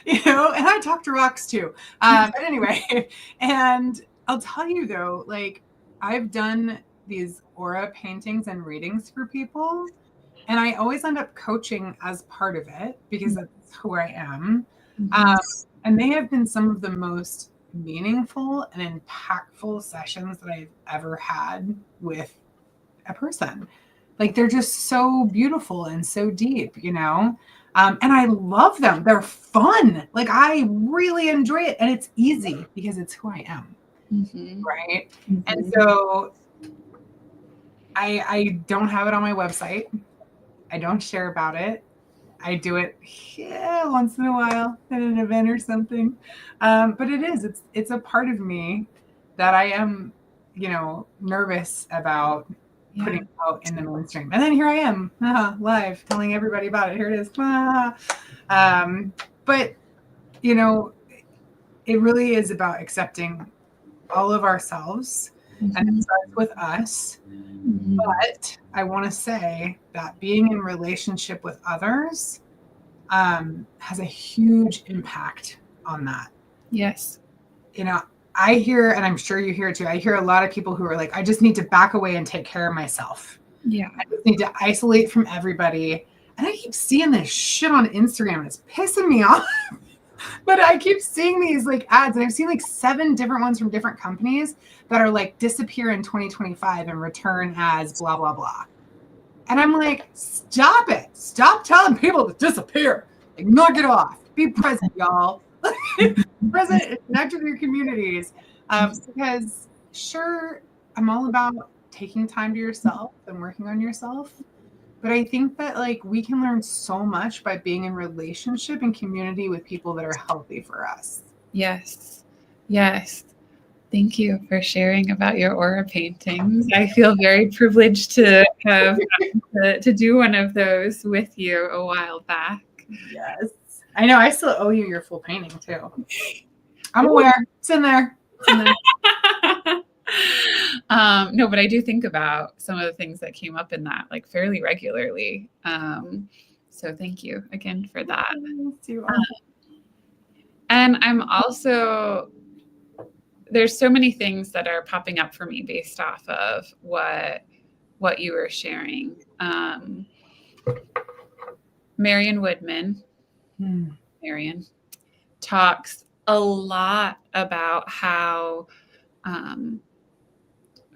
You know, and I talk to rocks too. But anyway, and I'll tell you though, like I've done these aura paintings and readings for people, and I always end up coaching as part of it because that's who I am. And they have been some of the most meaningful and impactful sessions that I've ever had with a person. Like they're just so beautiful and so deep, you know? And I love them. They're fun. Like I really enjoy it. And it's easy because it's who I am. Right. And so I don't have it on my website. I don't share about it. I do it once in a while at an event or something. But it's a part of me that I am, you know, nervous about putting out in the mainstream. And then here I am live telling everybody about it. Here it is. But, you know, it really is about accepting all of ourselves, and it starts with us. But I want to say that being in relationship with others has a huge impact on that. Yes. You know, I hear, and I'm sure you hear it too, I hear a lot of people who are like, I just need to back away and take care of myself. Yeah. I just need to isolate from everybody. And I keep seeing this shit on Instagram and it's pissing me off. But I keep seeing these like ads, and I've seen like 7 different ones from different companies that are like disappear in 2025 and return as blah, blah, blah. And I'm like, stop it. Stop telling people to disappear. Like, knock it off. Be present, y'all. Present and connect with your communities. Because sure, I'm all about taking time to yourself and working on yourself. But I think that like we can learn so much by being in relationship and community with people that are healthy for us. Yes. Yes. Thank you for sharing about your aura paintings. I feel very privileged to have to do one of those with you a while back. Yes. I know. I still owe you your full painting too. I'm aware. It's in there. It's in there. No, but I do think about some of the things that came up in that like fairly regularly. So thank you again for that. And I'm also, there's so many things that are popping up for me based off of what you were sharing. Marion Woodman, Marion, talks a lot about how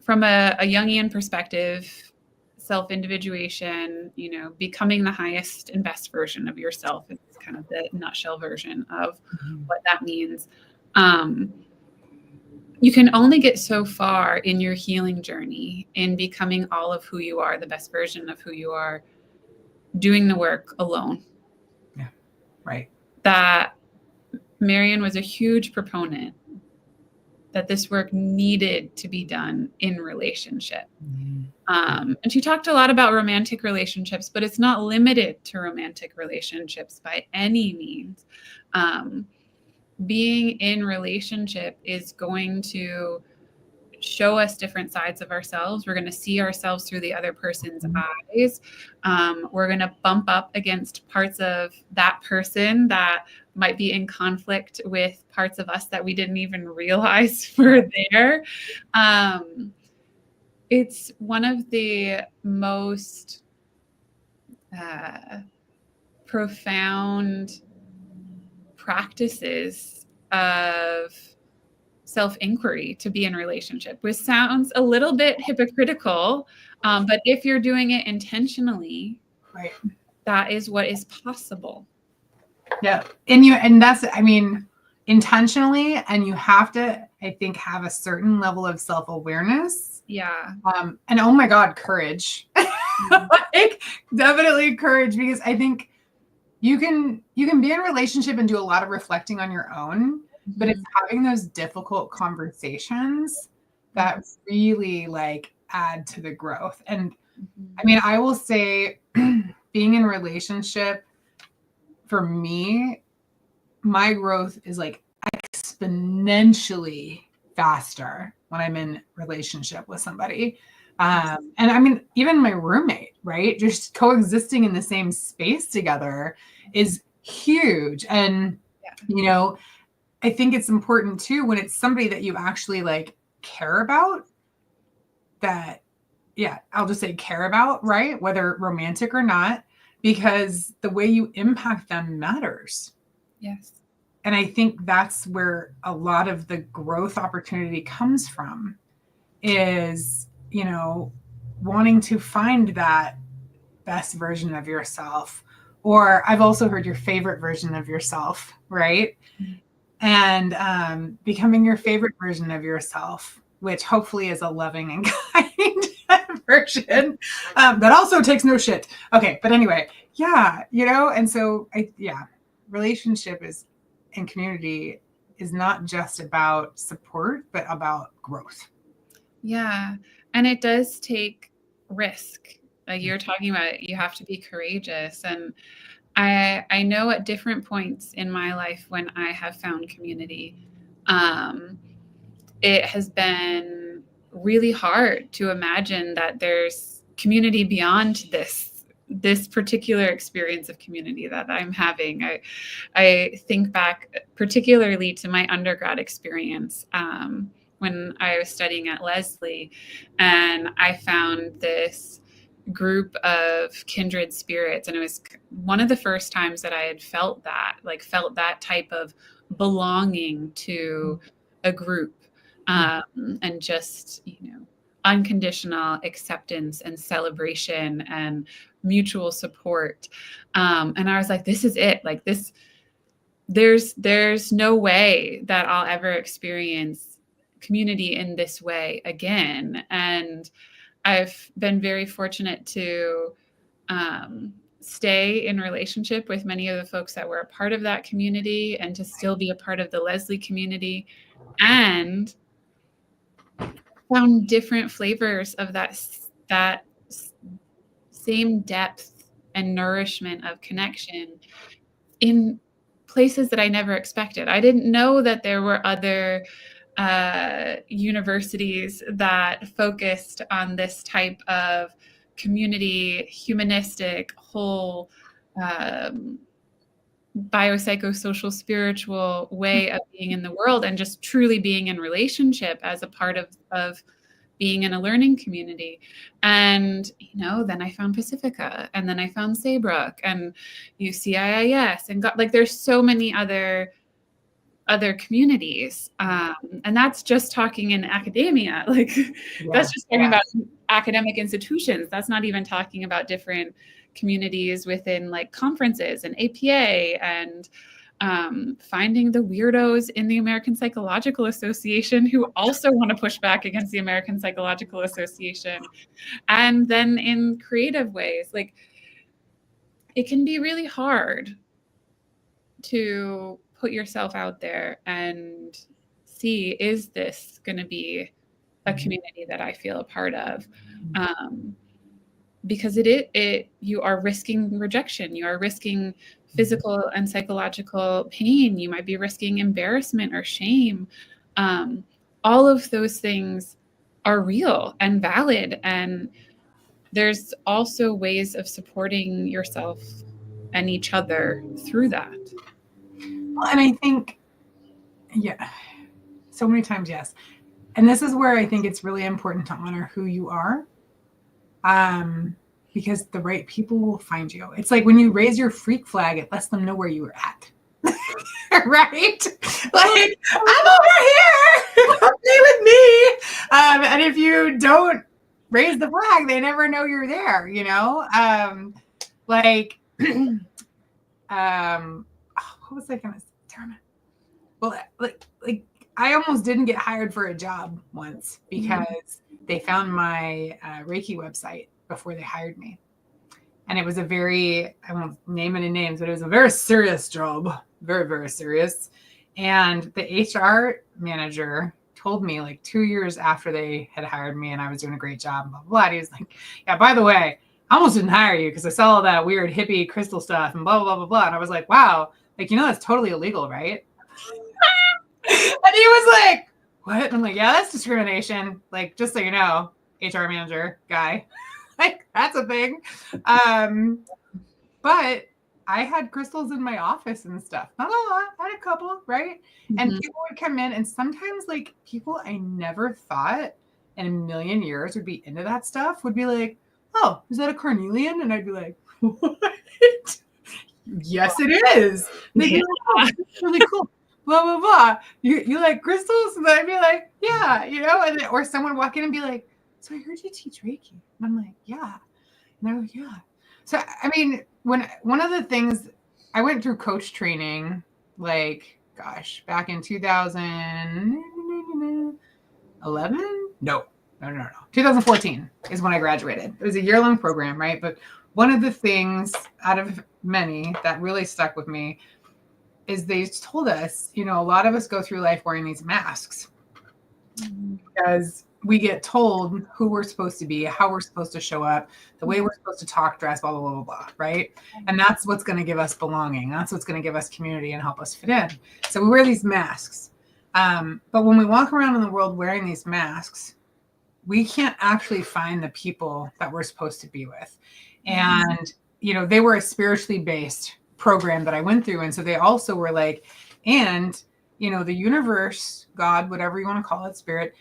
from a Jungian perspective, self-individuation, you know, becoming the highest and best version of yourself is kind of the nutshell version of what that means. You can only get so far in your healing journey in becoming all of who you are, the best version of who you are, doing the work alone. Yeah, right. That Marion was a huge proponent that this work needed to be done in relationship. And she talked a lot about romantic relationships, but it's not limited to romantic relationships by any means. Being in relationship is going to show us different sides of ourselves. We're going to see ourselves through the other person's eyes. We're going to bump up against parts of that person that might be in conflict with parts of us that we didn't even realize were there. It's one of the most profound practices of self-inquiry to be in relationship, which sounds a little bit hypocritical, but if you're doing it intentionally, right, that is what is possible. Yeah. And that's, I mean, intentionally, and you have to, I think, have a certain level of self-awareness. Yeah. And oh my God, courage. Like, definitely courage, because I think you can be in a relationship and do a lot of reflecting on your own, but it's having those difficult conversations that really like add to the growth. And I mean, I will say being in relationship, for me, my growth is like exponentially faster when I'm in relationship with somebody. And I mean, even my roommate, right? Just coexisting in the same space together is huge. And, you know, I think it's important too, when it's somebody that you actually like care about, that, yeah, I'll just say care about, right? Whether romantic or not, because the way you impact them matters. Yes. And I think that's where a lot of the growth opportunity comes from, is, you know, wanting to find that best version of yourself. Or I've also heard your favorite version of yourself, right? And becoming your favorite version of yourself, which hopefully is a loving and kind version that also takes no shit. Okay, but anyway, yeah, you know, and so relationship is, and community is not just about support, but about growth. Yeah, and it does take risk. Like you're talking about, you have to be courageous. And I know at different points in my life when I have found community, it has been really hard to imagine that there's community beyond this particular experience of community that I'm having. I think back particularly to my undergrad experience when I was studying at Lesley, and I found this group of kindred spirits, and it was one of the first times that I had felt that type of belonging to a group, and just, you know, unconditional acceptance and celebration and mutual support. And I was like, this is it. Like this, there's no way that I'll ever experience community in this way again. And I've been very fortunate to stay in relationship with many of the folks that were a part of that community, and to still be a part of the Lesley community, and found different flavors of that same depth and nourishment of connection in places that I never expected. I didn't know that there were other universities that focused on this type of community, humanistic, whole, biopsychosocial, spiritual way of being in the world, and just truly being in relationship as a part of being in a learning community. And, you know, then I found Pacifica, and then I found Saybrook and UCIIS, and like there's so many other communities. And that's just talking in academia. Like that's just talking about academic institutions. That's not even talking about different communities within like conferences and APA, and finding the weirdos in the American Psychological Association who also want to push back against the American Psychological Association. And then in creative ways, like it can be really hard to put yourself out there and see, is this going to be a community that I feel a part of? Because you are risking rejection. You are risking physical and psychological pain. You might be risking embarrassment or shame. All of those things are real and valid. And there's also ways of supporting yourself and each other through that. Well, and I think, so many times, yes. And this is where I think it's really important to honor who you are. Because the right people will find you. It's like when you raise your freak flag, it lets them know where you were at. Right? Like, I'm over here. Come be with me. And if you don't raise the flag, they never know you're there, you know? What was I going to say? Darn it. Well, like I almost didn't get hired for a job once because they found my Reiki website before they hired me. And it was a very, I won't name any names, but it was a very serious job. Very, very serious. And the HR manager told me like 2 years after they had hired me and I was doing a great job, blah, blah, blah. And he was like, yeah, by the way, I almost didn't hire you because I saw all that weird hippie crystal stuff and blah, blah, blah, blah. And I was like, wow, like, that's totally illegal, right? And he was like, what? And I'm like, yeah, that's discrimination. Like, just so you know, HR manager guy, like that's a thing. But I had crystals in my office and stuff. Not a lot. I had a couple, right? Mm-hmm. And people would come in, and sometimes like people I never thought in a million years would be into that stuff would be like, oh, is that a carnelian? And I'd be like, what? Yes, it is. They'd be like, oh, that's really cool. Blah, blah, blah. You like crystals? And I'd be like, yeah, and then, or someone walk in and be like, so I heard you teach Reiki. And I'm like, yeah. And they're like, yeah. So, I mean, one of the things I went through coach training, like, gosh, back in 2011? No. 2014 is when I graduated. It was a year-long program, right? But one of the things out of many that really stuck with me is they told us, a lot of us go through life wearing these masks because we get told who we're supposed to be, how we're supposed to show up, the way we're supposed to talk, dress, blah, blah, blah, blah, blah, right? And that's what's going to give us belonging. That's what's going to give us community and help us fit in. So we wear these masks. But when we walk around in the world wearing these masks, we can't actually find the people that we're supposed to be with. And, they were a spiritually based program that I went through. And so they also were like, and, the universe, God, whatever you want to call it, spirit,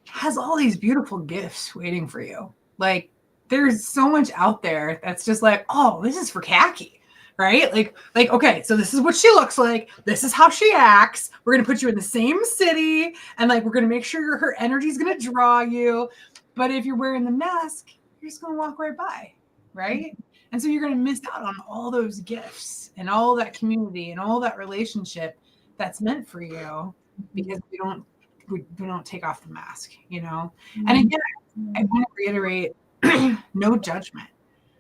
has all these beautiful gifts waiting for you. Like there's so much out there that's just like, oh, this is for Cacky, right? Like, okay, so this is what she looks like. This is how she acts. We're going to put you in the same city. And like, we're going to make sure her energy is going to draw you. But if you're wearing the mask, you're just going to walk right by. Right. And so you're going to miss out on all those gifts and all that community and all that relationship that's meant for you because we don't take off the mask, And again, I want to reiterate, no judgment,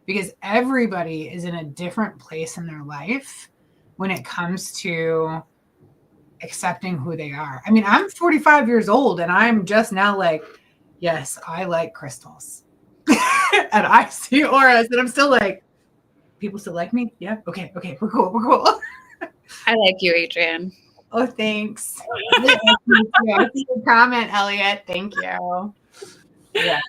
because everybody is in a different place in their life when it comes to accepting who they are. I mean, I'm 45 years old and I'm just now like, yes, I like crystals. And I see auras and I'm still like, people still like me? Yeah. Okay. We're cool. I like you, Adrian. Oh, thanks. I see your comment, Elliot. Thank you. Yeah.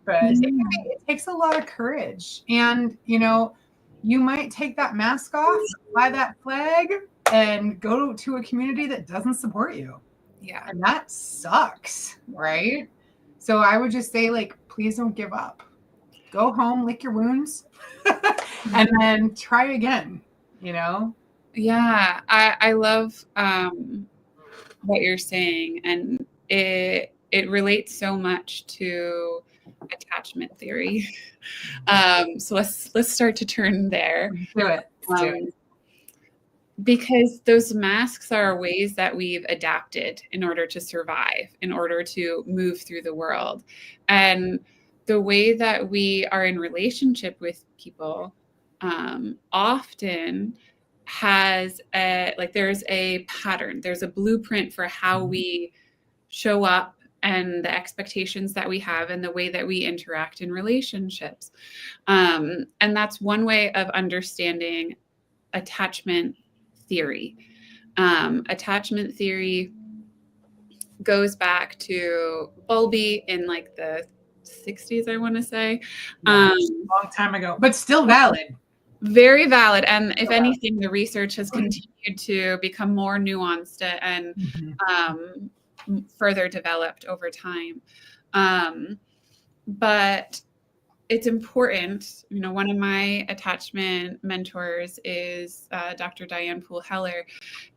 But it takes a lot of courage. And, you might take that mask off, fly that flag, and go to a community that doesn't support you. Yeah. And that sucks, right? So I would just say, like, please don't give up. Go home, lick your wounds, and then try again, Yeah, I love what you're saying, and it relates so much to attachment theory. So let's start to turn there. Do it. Because those masks are ways that we've adapted in order to survive, in order to move through the world, and the way that we are in relationship with people often has there's a pattern, there's a blueprint for how we show up and the expectations that we have and the way that we interact in relationships. And that's one way of understanding attachment theory. Attachment theory goes back to Bowlby in like the 60s, I want to say. Long time ago, but still valid. Very valid. And if anything, the research has continued to become more nuanced and further developed over time. But it's important, one of my attachment mentors is Dr. Diane Poole-Heller,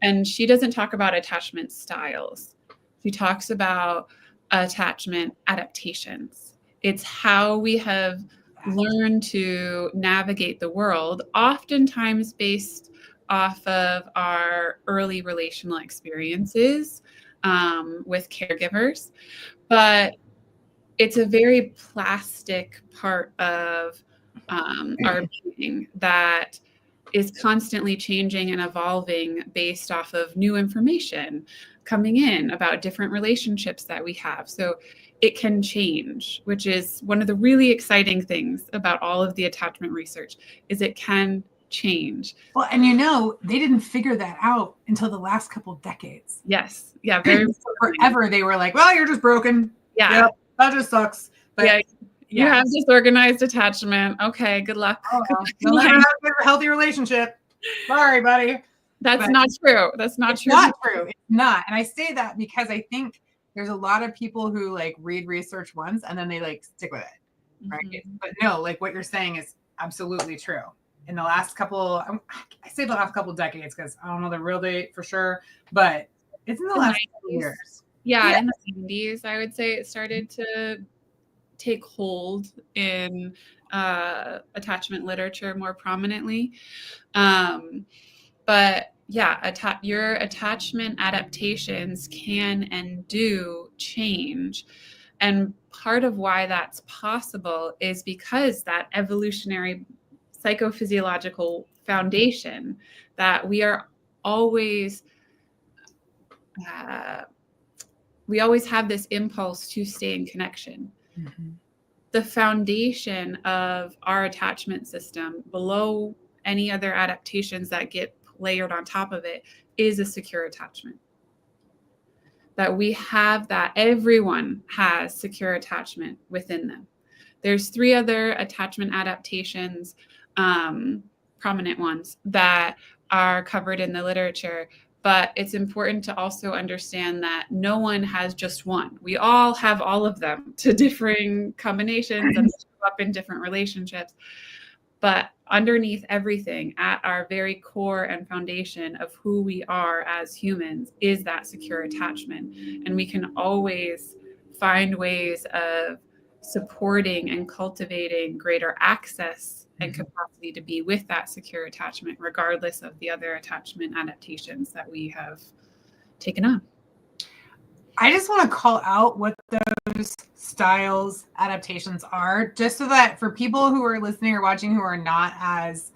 and she doesn't talk about attachment styles. She talks about attachment adaptations. It's how we have learned to navigate the world, oftentimes based off of our early relational experiences with caregivers. But it's a very plastic part of our being that is constantly changing and evolving based off of new information coming in about different relationships that we have. So it can change, which is one of the really exciting things about all of the attachment research, is it can change. Well, and they didn't figure that out until the last couple decades. Yes. Yeah. Very forever they were like, well, you're just broken. Yeah. Yep, that just sucks. But yeah. You have disorganized attachment. Okay, good luck. You'll never have a healthy relationship. Sorry, buddy. That's not true. That's not true. Not true. It's not. And I say that because I think there's a lot of people who like read research once and then they like stick with it. Right. Mm-hmm. But no, like what you're saying is absolutely true. In the last couple, I say the last couple decades because I don't know the real date for sure, but it's in the last couple years. Yeah, in the 90s, I would say it started to take hold in attachment literature more prominently. But yeah, your attachment adaptations can and do change. And part of why that's possible is because that evolutionary psychophysiological foundation that we always have this impulse to stay in connection. Mm-hmm. The foundation of our attachment system, below any other adaptations that get layered on top of it, is a secure attachment. That we have that, everyone has secure attachment within them. There's 3 other attachment adaptations, prominent ones, that are covered in the literature. But it's important to also understand that no one has just one. We all have all of them to differing combinations and show up in different relationships. But underneath everything, at our very core and foundation of who we are as humans, is that secure attachment. And we can always find ways of supporting and cultivating greater access and capacity to be with that secure attachment, regardless of the other attachment adaptations that we have taken on. I just want to call out what those styles adaptations are, just so that for people who are listening or watching who are not as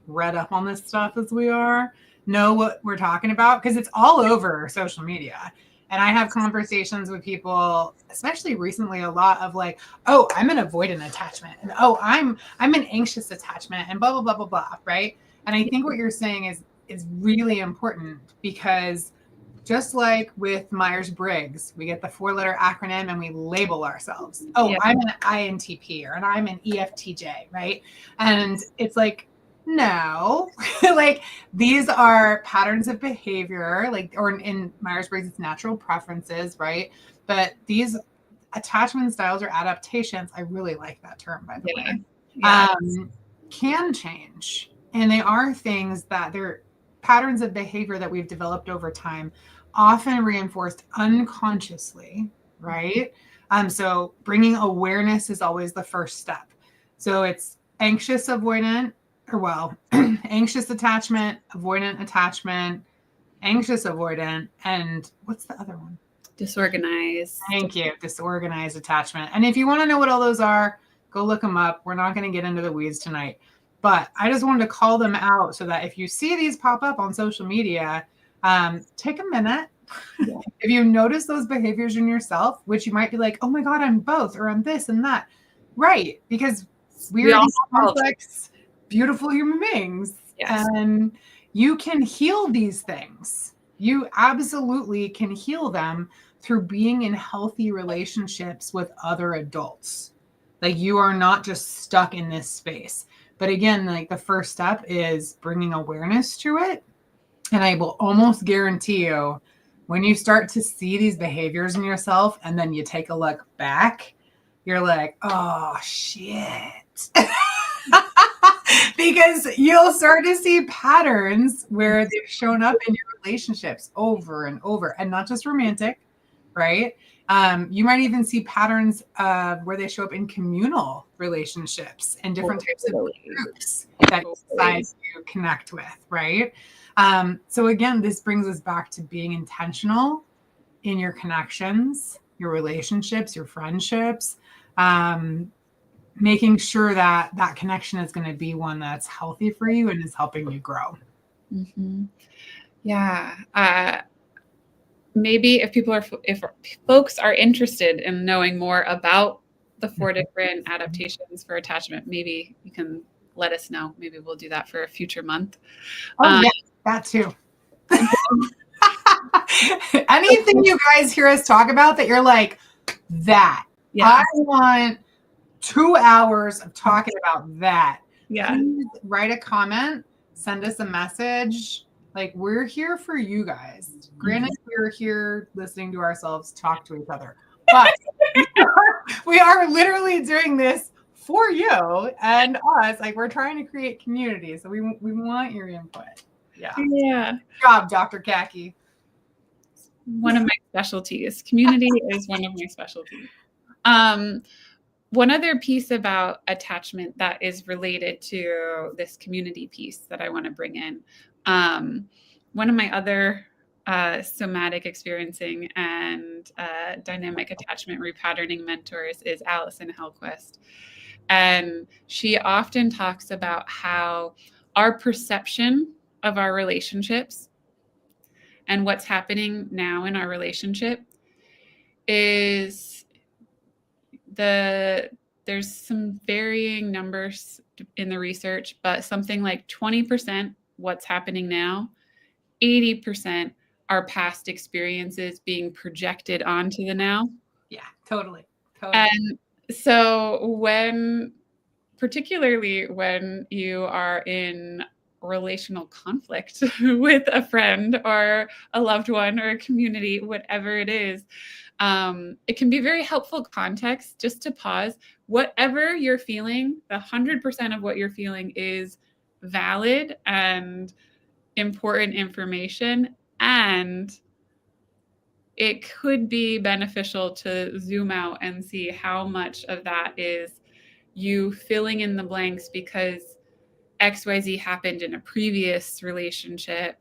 read up on this stuff as we are, know what we're talking about, because it's all over social media. And I have conversations with people, especially recently, a lot of like, oh, I'm an avoidant attachment. And oh, I'm an anxious attachment, and blah, blah, blah, blah, blah. Right. And I think what you're saying is really important, because just like with Myers-Briggs, we get the 4-letter acronym and we label ourselves. Oh, yeah. I'm an INTP, or I'm an EFTJ. Right. And it's like, no, like these are patterns of behavior, like, or in Myers-Briggs, it's natural preferences, right? But these attachment styles or adaptations, I really like that term, by the way, yes. Can change. And they are things that they're patterns of behavior that we've developed over time, often reinforced unconsciously, right? So bringing awareness is always the first step. So it's anxious avoidant, anxious attachment, avoidant attachment, anxious avoidant, and what's the other one? Disorganized. Thank you. Disorganized attachment. And if you want to know what all those are, go look them up. We're not going to get into the weeds tonight, but I just wanted to call them out so that if you see these pop up on social media, take a minute. Yeah. If you notice those behaviors in yourself, which you might be like, oh my God, I'm both, or I'm this and that. Right. Because we are these complex, beautiful human beings. Yes. And you can heal these things. You absolutely can heal them through being in healthy relationships with other adults. Like, you are not just stuck in this space. But again, like, the first step is bringing awareness to it. And I will almost guarantee you, when you start to see these behaviors in yourself and then you take a look back, you're like, oh, shit. Because you'll start to see patterns where they've shown up in your relationships over and over, and not just romantic, right? You might even see patterns where they show up in communal relationships and different types of groups that you decide to connect with, right? So again, this brings us back to being intentional in your connections, your relationships, your friendships, making sure that that connection is going to be one that's healthy for you and is helping you grow. Mm-hmm. Yeah. maybe if folks are interested in knowing more about the 4 different adaptations for attachment, maybe you can let us know. Maybe we'll do that for a future month. Oh, yeah, that too. Anything you guys hear us talk about that you're like, that. Yeah. I want 2 hours of talking about that. Yeah. Please write a comment, send us a message. Like, we're here for you guys. Granted, we're here listening to ourselves talk to each other. But we are literally doing this for you and us. Like, we're trying to create community. So we want your input. Yeah. Good job, Dr. Cacky. One of my specialties. Community is one of my specialties. One other piece about attachment that is related to this community piece that I want to bring in. One of my other somatic experiencing and dynamic attachment repatterning mentors is Allison Hellquist. And she often talks about how our perception of our relationships and what's happening now in our relationship is there's some varying numbers in the research, but something like 20% what's happening now, 80% are past experiences being projected onto the now. Yeah, totally. And so particularly when you are in relational conflict with a friend or a loved one or a community, whatever it is, it can be very helpful context just to pause. Whatever you're feeling, 100% of what you're feeling is valid and important information, and it could be beneficial to zoom out and see how much of that is you filling in the blanks because XYZ happened in a previous relationship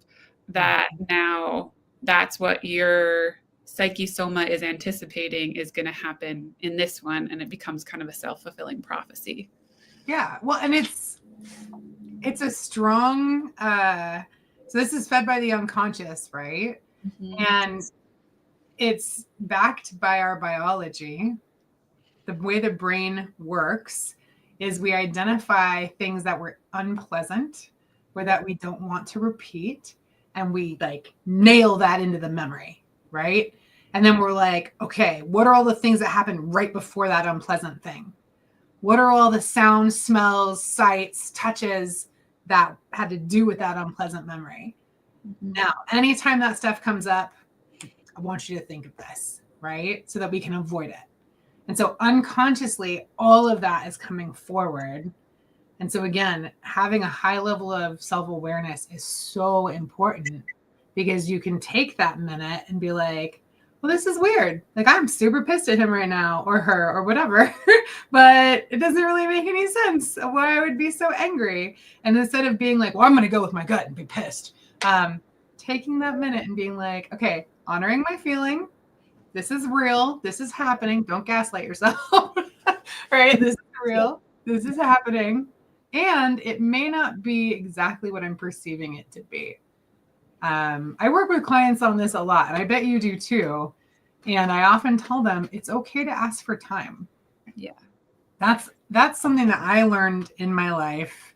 that now that's what your psyche soma is anticipating is going to happen in this one, and it becomes kind of a self-fulfilling prophecy. Yeah, well, and it's a strong so this is fed by the unconscious, right? And it's backed by our biology. The way the brain works is we identify things that were unpleasant or that we don't want to repeat, and we like nail that into the memory, right? And then we're like, okay, what are all the things that happened right before that unpleasant thing? What are all the sounds, smells, sights, touches that had to do with that unpleasant memory? Now, anytime that stuff comes up, I want you to think of this, right? So that we can avoid it. And so unconsciously, all of that is coming forward. And so again, having a high level of self-awareness is so important, because you can take that minute and be like, well, this is weird. Like, I'm super pissed at him right now, or her, or whatever, but it doesn't really make any sense why I would be so angry. And instead of being like, well, I'm going to go with my gut and be pissed, taking that minute and being like, okay, honoring my feeling. This is real. This is happening. Don't gaslight yourself. Right? This is real. This is happening. And it may not be exactly what I'm perceiving it to be. I work with clients on this a lot, and I bet you do too. And I often tell them it's okay to ask for time. Yeah. That's something that I learned in my life.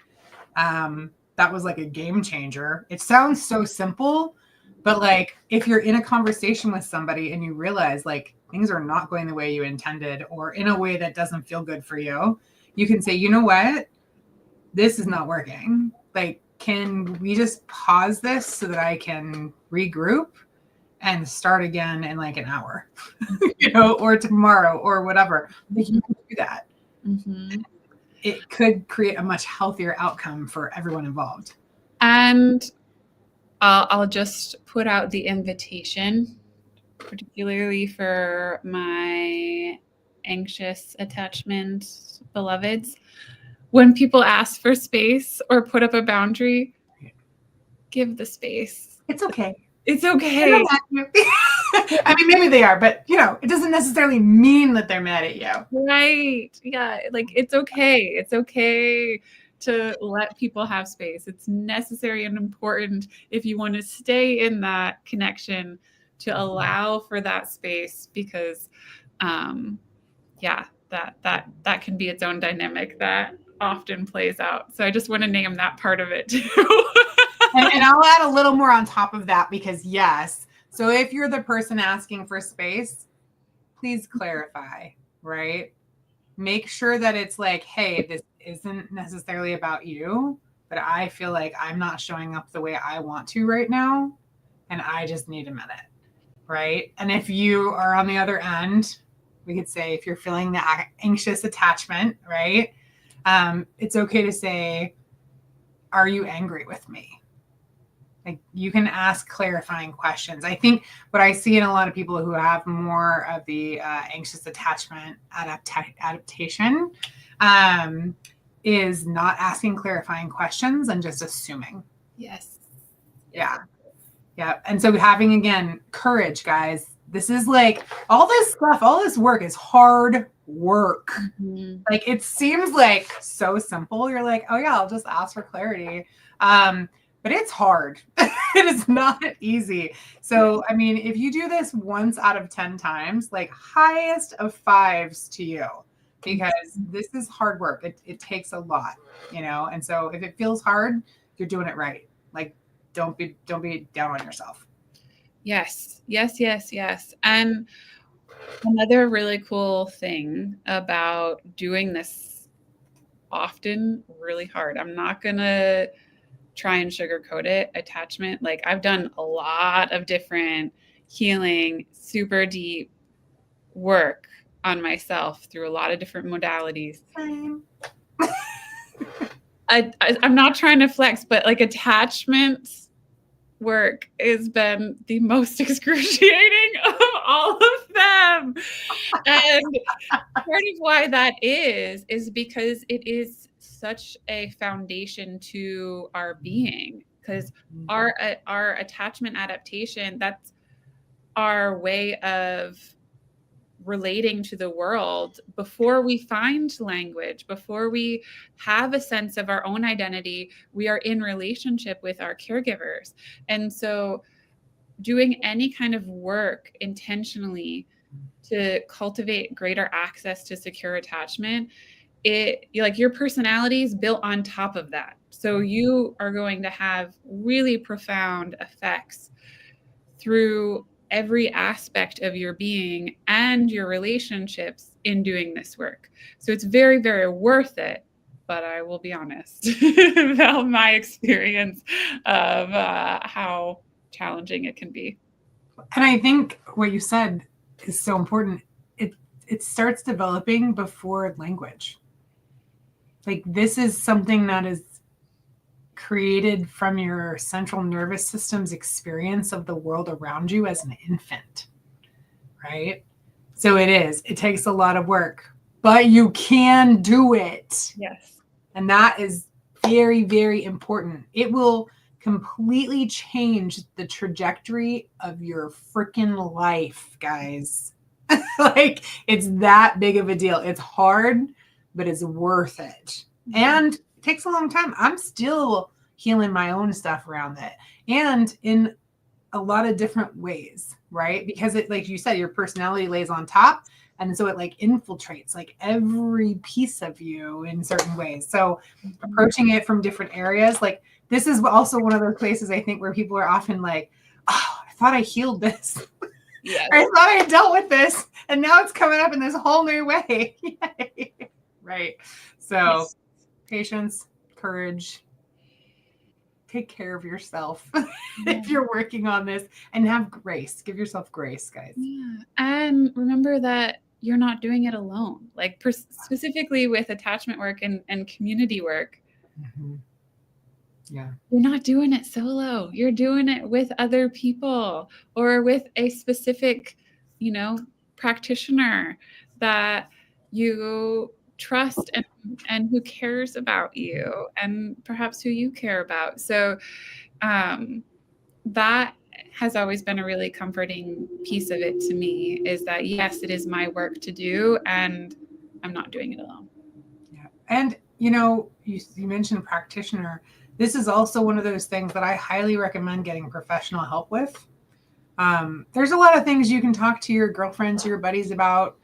That was like a game changer. It sounds so simple, but like if you're in a conversation with somebody and you realize like things are not going the way you intended, or in a way that doesn't feel good for you, you can say, you know what? This is not working. Like, can we just pause this so that I can regroup and start again in like an hour, or tomorrow or whatever? We can do that. It could create a much healthier outcome for everyone involved. And I'll just put out the invitation, particularly for my anxious attachment beloveds. When people ask for space or put up a boundary, give the space. It's okay. It's okay. I mean, maybe they are, but it doesn't necessarily mean that they're mad at you. Right. Yeah. Like, it's okay. It's okay to let people have space. It's necessary and important if you want to stay in that connection to allow for that space, because that can be its own dynamic that often plays out. So I just want to name that part of it too. and I'll add a little more on top of that, because yes. So if you're the person asking for space, please clarify, right? Make sure that it's like, hey, this isn't necessarily about you, but I feel like I'm not showing up the way I want to right now, and I just need a minute, right? And if you are on the other end, we could say, if you're feeling the anxious attachment, right? It's okay to say, are you angry with me? Like, you can ask clarifying questions. I think what I see in a lot of people who have more of the anxious attachment adaptation is not asking clarifying questions and just assuming. Yes. Yeah. Yeah. And so having, again, courage, guys. This is like, all this stuff, all this work is hard work. Mm-hmm. Like, it seems like so simple. You're like, oh yeah, I'll just ask for clarity. But it's hard. It is not easy. So, I mean, if you do this once out of 10 times, like, highest of 5s to you, because this is hard work. It takes a lot, you know? And so if it feels hard, you're doing it right. Like, don't be down on yourself. Yes. And another really cool thing about doing this often really hard, I'm not going to try and sugarcoat it, attachment. Like, I've done a lot of different healing, super deep work on myself through a lot of different modalities. I'm not trying to flex, but like, attachment work has been the most excruciating of all of them. And part of why that is because it is such a foundation to our being, because our attachment adaptation, that's our way of relating to the world before we find language, before we have a sense of our own identity. We are in relationship with our caregivers. And so doing any kind of work intentionally to cultivate greater access to secure attachment, your personality is built on top of that. So you are going to have really profound effects through every aspect of your being and your relationships in doing this work. So it's very, very worth it. But I will be honest about my experience of how challenging it can be. And I think what you said is so important. It starts developing before language. Like, this is something that is created from your central nervous system's experience of the world around you as an infant, right? So it takes a lot of work, but you can do it. Yes. And that is very, very important. It will completely change the trajectory of your freaking life, guys. Like, it's that big of a deal. It's hard, but it's worth it. And it takes a long time. I'm still healing my own stuff around it, and in a lot of different ways, right? Because it, like you said, your personality lays on top, and so it like infiltrates like every piece of you in certain ways. So approaching it from different areas, like, this is also one of those places, I think, where people are often like, oh, I thought I healed this. Yes. I thought I dealt with this, and now it's coming up in this whole new way. Right. So yes. Patience, courage, take care of yourself if you're working on this, and have grace. Give yourself grace, guys. Yeah. And remember that you're not doing it alone. Like, specifically with attachment work and community work. Mm-hmm. Yeah. You're not doing it solo. You're doing it with other people, or with a specific, practitioner that you trust and who cares about you, and perhaps who you care about. So that has always been a really comforting piece of it to me, is that, yes, it is my work to do, and I'm not doing it alone. Yeah. And, you mentioned practitioner. This is also one of those things that I highly recommend getting professional help with. There's a lot of things you can talk to your girlfriends or your buddies about.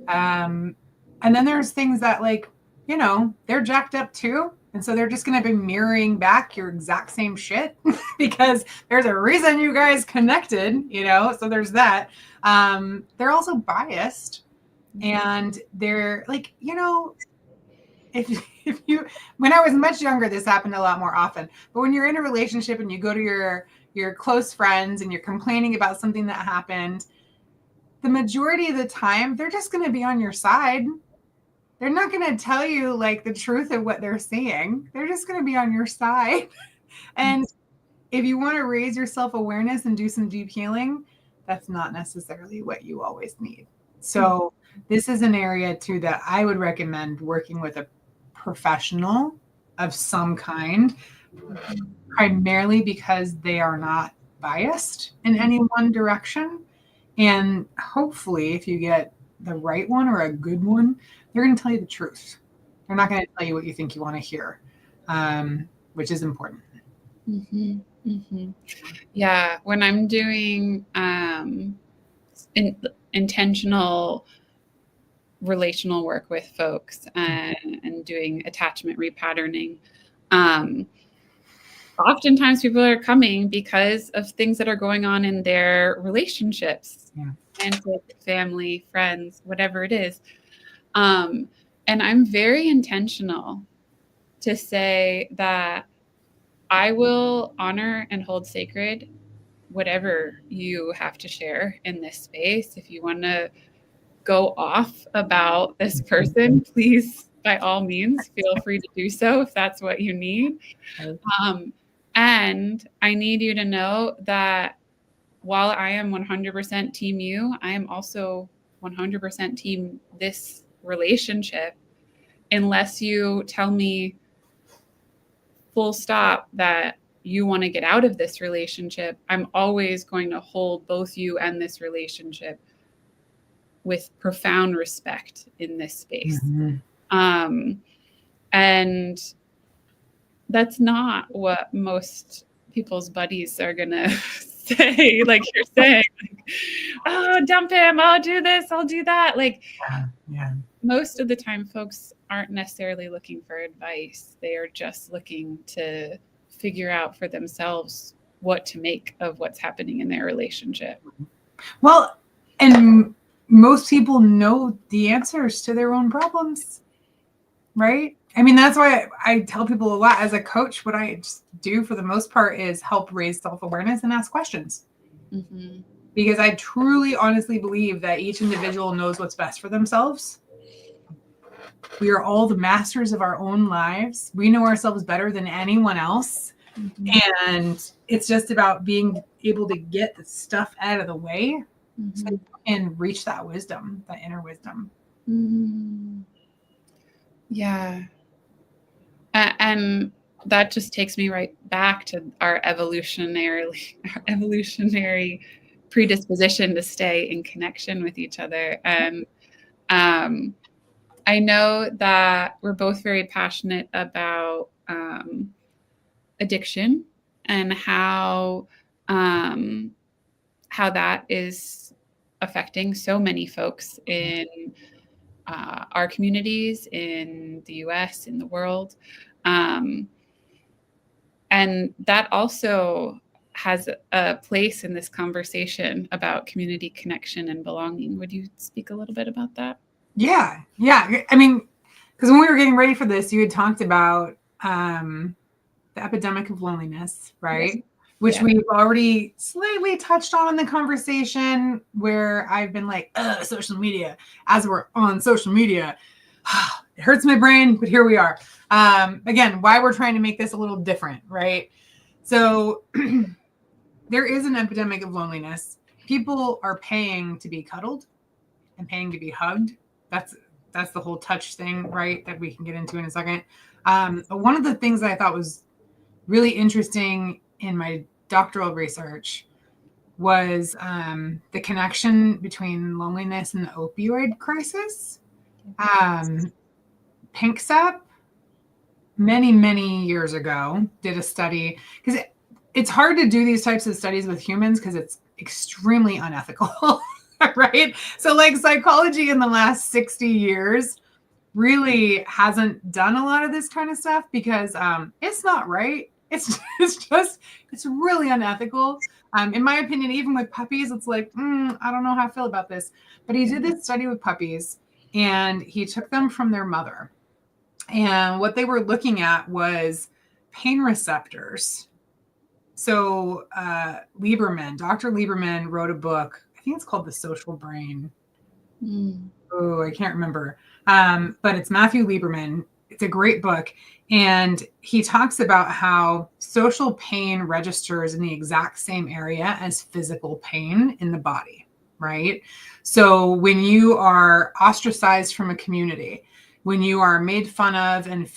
And then there's things that, like, you know, they're jacked up too. And so they're just going to be mirroring back your exact same shit because there's a reason you guys connected, you know? So there's that. They're also biased, and they're like, you know, if you, when I was much younger, this happened a lot more often, but when you're in a relationship and you go to your close friends and you're complaining about something that happened, the majority of the time, they're just going to be on your side. They're not going to tell you like the truth of what they're saying. They're just going to be on your side. And if you want to raise your self-awareness and do some deep healing, that's not necessarily what you always need. So this is an area too that I would recommend working with a professional of some kind, primarily because they are not biased in any one direction. And hopefully if you get the right one or a good one, they're going to tell you the truth. They're not going to tell you what you think you want to hear, which is important. Mm-hmm. Mm-hmm. Yeah. When I'm doing intentional relational work with folks and doing attachment repatterning, oftentimes people are coming because of things that are going on in their relationships, and with family, friends, whatever it is. And I'm very intentional to say that I will honor and hold sacred whatever you have to share in this space. If you want to go off about this person, please, by all means, feel free to do so if that's what you need. And I need you to know that while I am 100% team you, I am also 100% team this relationship, unless you tell me full stop that you want to get out of this relationship. I'm always going to hold both you and this relationship with profound respect in this space. Mm-hmm. And that's not what most people's buddies are going to say, like you're saying, like, oh, dump him, I'll do this, I'll do that. Like, most of the time, folks aren't necessarily looking for advice. They are just looking to figure out for themselves what to make of what's happening in their relationship. Well, and most people know the answers to their own problems, right? I mean, that's why I tell people a lot as a coach. What I just do for the most part is help raise self-awareness and ask questions. Mm-hmm. Because I truly, honestly believe that each individual knows what's best for themselves. We are all the masters of our own lives. We know ourselves better than anyone else. Mm-hmm. And it's just about being able to get the stuff out of the way, mm-hmm. so you can reach that wisdom, that inner wisdom. Mm-hmm. Yeah. And that just takes me right back to our evolutionary predisposition to stay in connection with each other. And I know that we're both very passionate about addiction and how that is affecting so many folks in our communities, in the US, in the world. And that also has a place in this conversation about community connection and belonging. Would you speak a little bit about that? Yeah. I mean, because when we were getting ready for this, you had talked about the epidemic of loneliness, right? Yes. Which we've already slightly touched on in the conversation, where I've been like, social media, as we're on social media, it hurts my brain, but here we are. Again, why we're trying to make this a little different, right? So there is an epidemic of loneliness. People are paying to be cuddled and paying to be hugged. That's the whole touch thing, right? That we can get into in a second. One of the things that I thought was really interesting in my doctoral research was the connection between loneliness and the opioid crisis. PinkSap, many years ago, did a study, because it's hard to do these types of studies with humans because extremely unethical, right? So like psychology in the last 60 years really hasn't done a lot of this kind of stuff because it's not right. It's really unethical. In my opinion, even with puppies, it's like, I don't know how I feel about this. But he did this study with puppies and he took them from their mother. And what they were looking at was pain receptors. So Dr. Lieberman wrote a book. I think it's called The Social Brain. Oh, I can't remember. But it's Matthew Lieberman. It's a great book. And he talks about how social pain registers in the exact same area as physical pain in the body, right? So when you are ostracized from a community, when you are made fun of and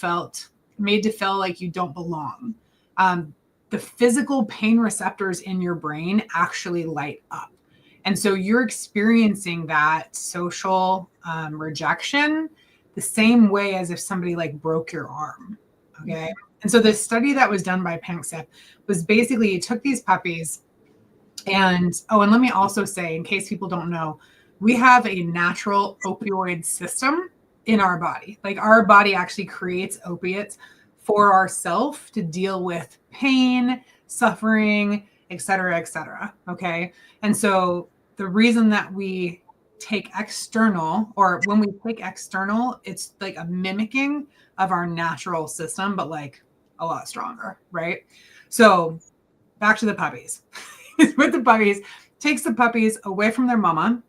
made to feel like you don't belong, the physical pain receptors in your brain actually light up. And so you're experiencing that social rejection the same way as if somebody like broke your arm. Okay. And so the study that was done by Panksepp was basically you took these puppies and let me also say, in case people don't know, we have a natural opioid system in our body. Like our body actually creates opiates for ourselves to deal with pain, suffering, et cetera, et cetera. Okay. And so the reason that we take external, or when we take external, it's like a mimicking of our natural system, but like a lot stronger, right? So back to the puppies. With the puppies, takes the puppies away from their mama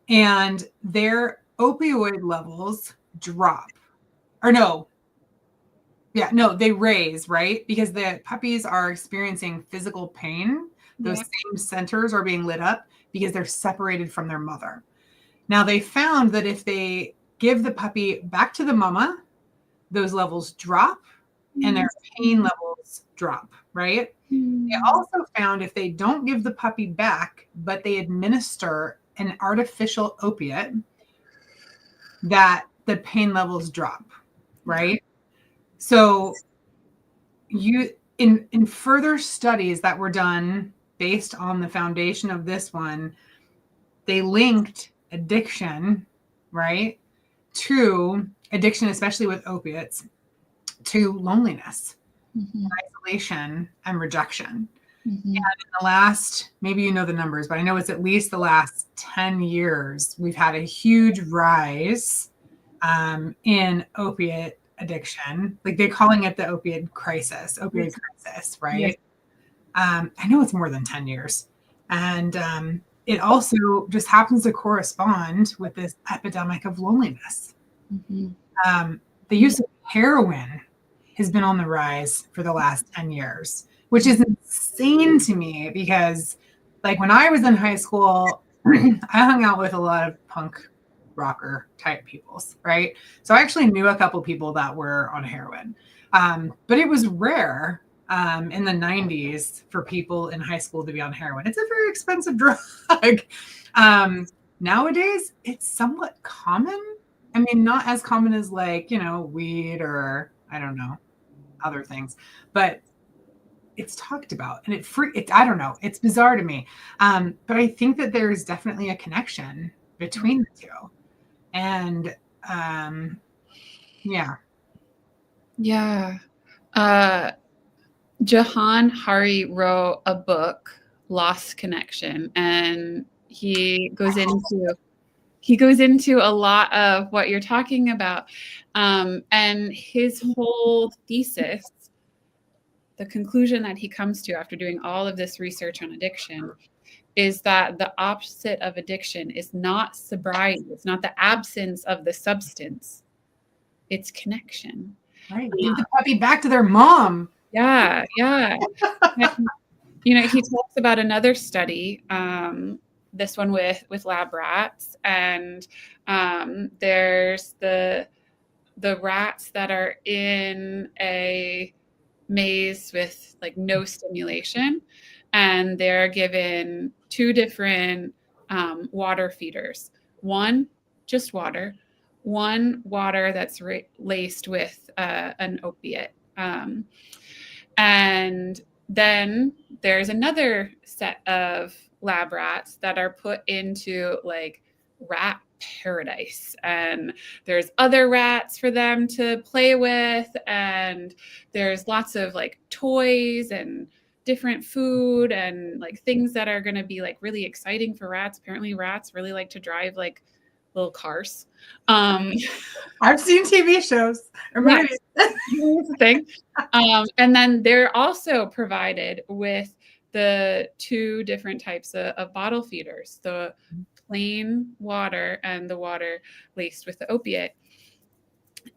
and their opioid levels drop. Or they raise, right? Because the puppies are experiencing physical pain. Those same centers are being lit up because they're separated from their mother. Now, they found that if they give the puppy back to the mama, those levels drop and their pain levels drop, right? They also found if they don't give the puppy back, but they administer an artificial opiate, that the pain levels drop, right? So in further studies that were done based on the foundation of this one, they linked addiction, right, to addiction, especially with opiates, to loneliness, isolation, and rejection. And in the last, maybe you know the numbers, but I know it's at least the last 10 years, we've had a huge rise in opiate addiction. Like they're calling it the opioid crisis, right? I know it's more than 10 years. And it also just happens to correspond with this epidemic of loneliness. The use of heroin has been on the rise for the last 10 years, which is insane to me because like when I was in high school, I hung out with a lot of punk rocker type peoples, right? So I actually knew a couple people that were on heroin, but it was rare in the 90s for people in high school to be on heroin. It's a very expensive drug. Nowadays, it's somewhat common. I mean, not as common as like, weed or I don't know, other things, but it's talked about and I don't know. It's bizarre to me. But I think that there's definitely a connection between the two. And Jahan Hari wrote a book, Lost Connection, and he goes into a lot of what you're talking about. And his whole thesis, the conclusion that he comes to after doing all of this research on addiction, is that the opposite of addiction is not sobriety. It's not the absence of the substance. It's connection. Right. Give the puppy back to their mom. Yeah. And, he talks about another study, this one with lab rats, and there's the rats that are in a maze with like no stimulation, and they're given two different water feeders. One, just water. One, water that's laced with an opiate. And then there's another set of lab rats that are put into like rat paradise, and there's other rats for them to play with, and there's lots of like toys and different food and like things that are going to be like really exciting for rats. Apparently rats really like to drive like little cars. I've seen TV shows or movies. Here's the thing. And then they're also provided with the 2 different types of bottle feeders, the plain water and the water laced with the opiate.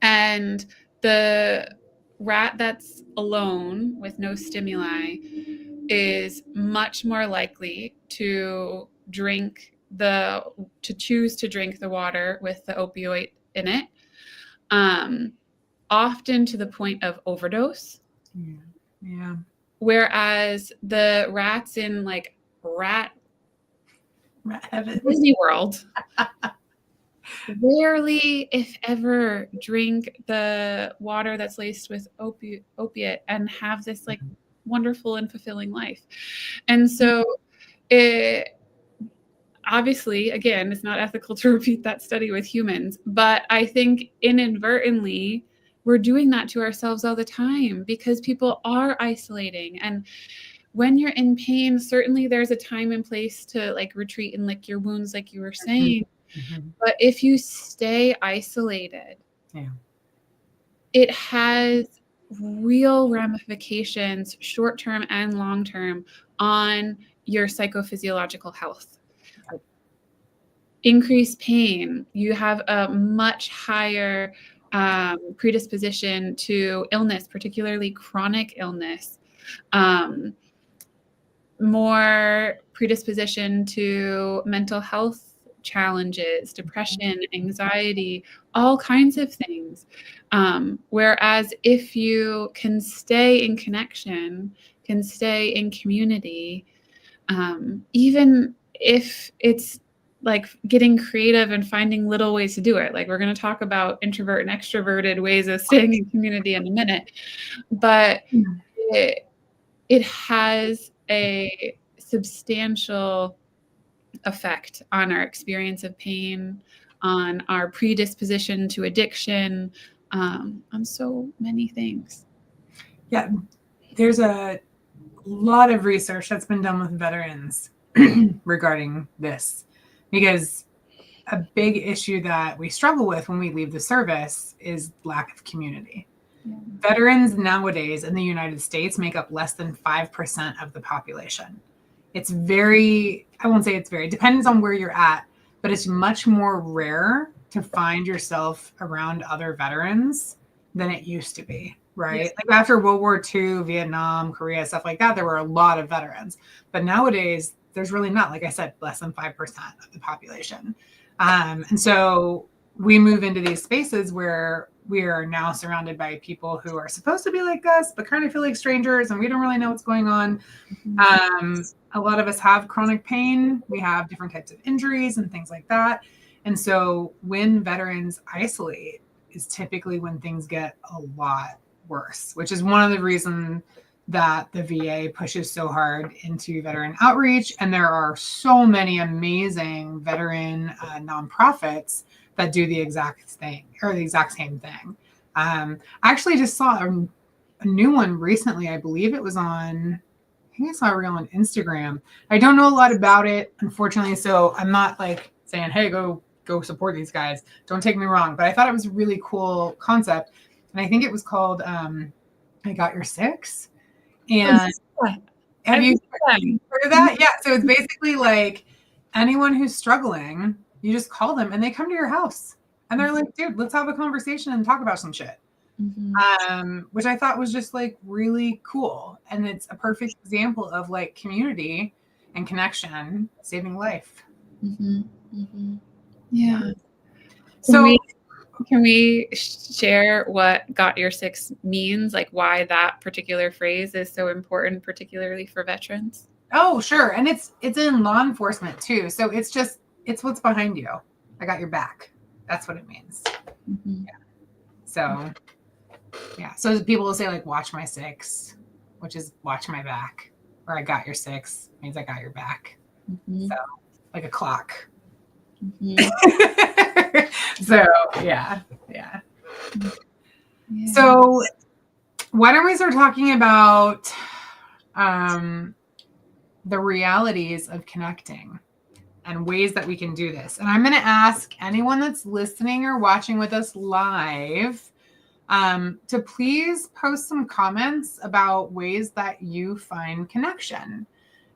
And the rat that's alone with no stimuli is much more likely to choose to drink the water with the opioid in it, often to the point of overdose. Yeah. Whereas the rats in like rat heaven, Disney World rarely, if ever, drink the water that's laced with opiate and have this like wonderful and fulfilling life. And so it obviously, again, it's not ethical to repeat that study with humans, but I think inadvertently we're doing that to ourselves all the time because people are isolating. And when you're in pain, certainly there's a time and place to like retreat and lick your wounds, like you were saying. But if you stay isolated, it has real ramifications, short-term and long-term, on your psychophysiological health. Increased pain, you have a much higher predisposition to illness, particularly chronic illness, more predisposition to mental health challenges, depression, anxiety, all kinds of things. Whereas if you can stay in connection, can stay in community, even if it's like getting creative and finding little ways to do it. Like we're going to talk about introvert and extroverted ways of staying in community in a minute, but it has a substantial effect on our experience of pain, on our predisposition to addiction, on so many things. Yeah, there's a lot of research that's been done with veterans regarding this, because a big issue that we struggle with when we leave the service is lack of community. Veterans nowadays in the United States make up less than 5% of the population. It's very, I won't say it's very, depends on where you're at, but it's much more rare to find yourself around other veterans than it used to be, right? Yes. Like after World War II, Vietnam, Korea, stuff like that, there were a lot of veterans. But nowadays, there's really not, like I said, less than 5% of the population. And so we move into these spaces where we are now surrounded by people who are supposed to be like us, but kind of feel like strangers, and we don't really know what's going on. A lot of us have chronic pain. We have different types of injuries and things like that. And so when veterans isolate is typically when things get a lot worse, which is one of the reasons that the VA pushes so hard into veteran outreach. And there are so many amazing veteran nonprofits that do the exact thing or the exact same thing. I actually just saw a new one recently. I believe it was on, I think I saw a reel on Instagram. I don't know a lot about it, unfortunately. So I'm not like saying, hey, go support these guys. Don't take me wrong. But I thought it was a really cool concept. And I think it was called I Got Your Six. And have you heard of that? Yeah. So it's basically like anyone who's struggling, you just call them and they come to your house and they're like, dude, let's have a conversation and talk about some shit. Which I thought was just like really cool. And it's a perfect example of like community and connection saving life. Yeah. So can we share what Got Your Six means? Like why that particular phrase is so important, particularly for veterans? Oh, sure. And it's in law enforcement too. So it's what's behind you. I got your back. That's what it means. Yeah. So, yeah. So people will say like, watch my six, which is watch my back. Or I got your six means I got your back. So, like a clock. Mm-hmm. So, yeah. So, why don't we start talking about the realities of connecting and ways that we can do this? And I'm going to ask anyone that's listening or watching with us live to please post some comments about ways that you find connection.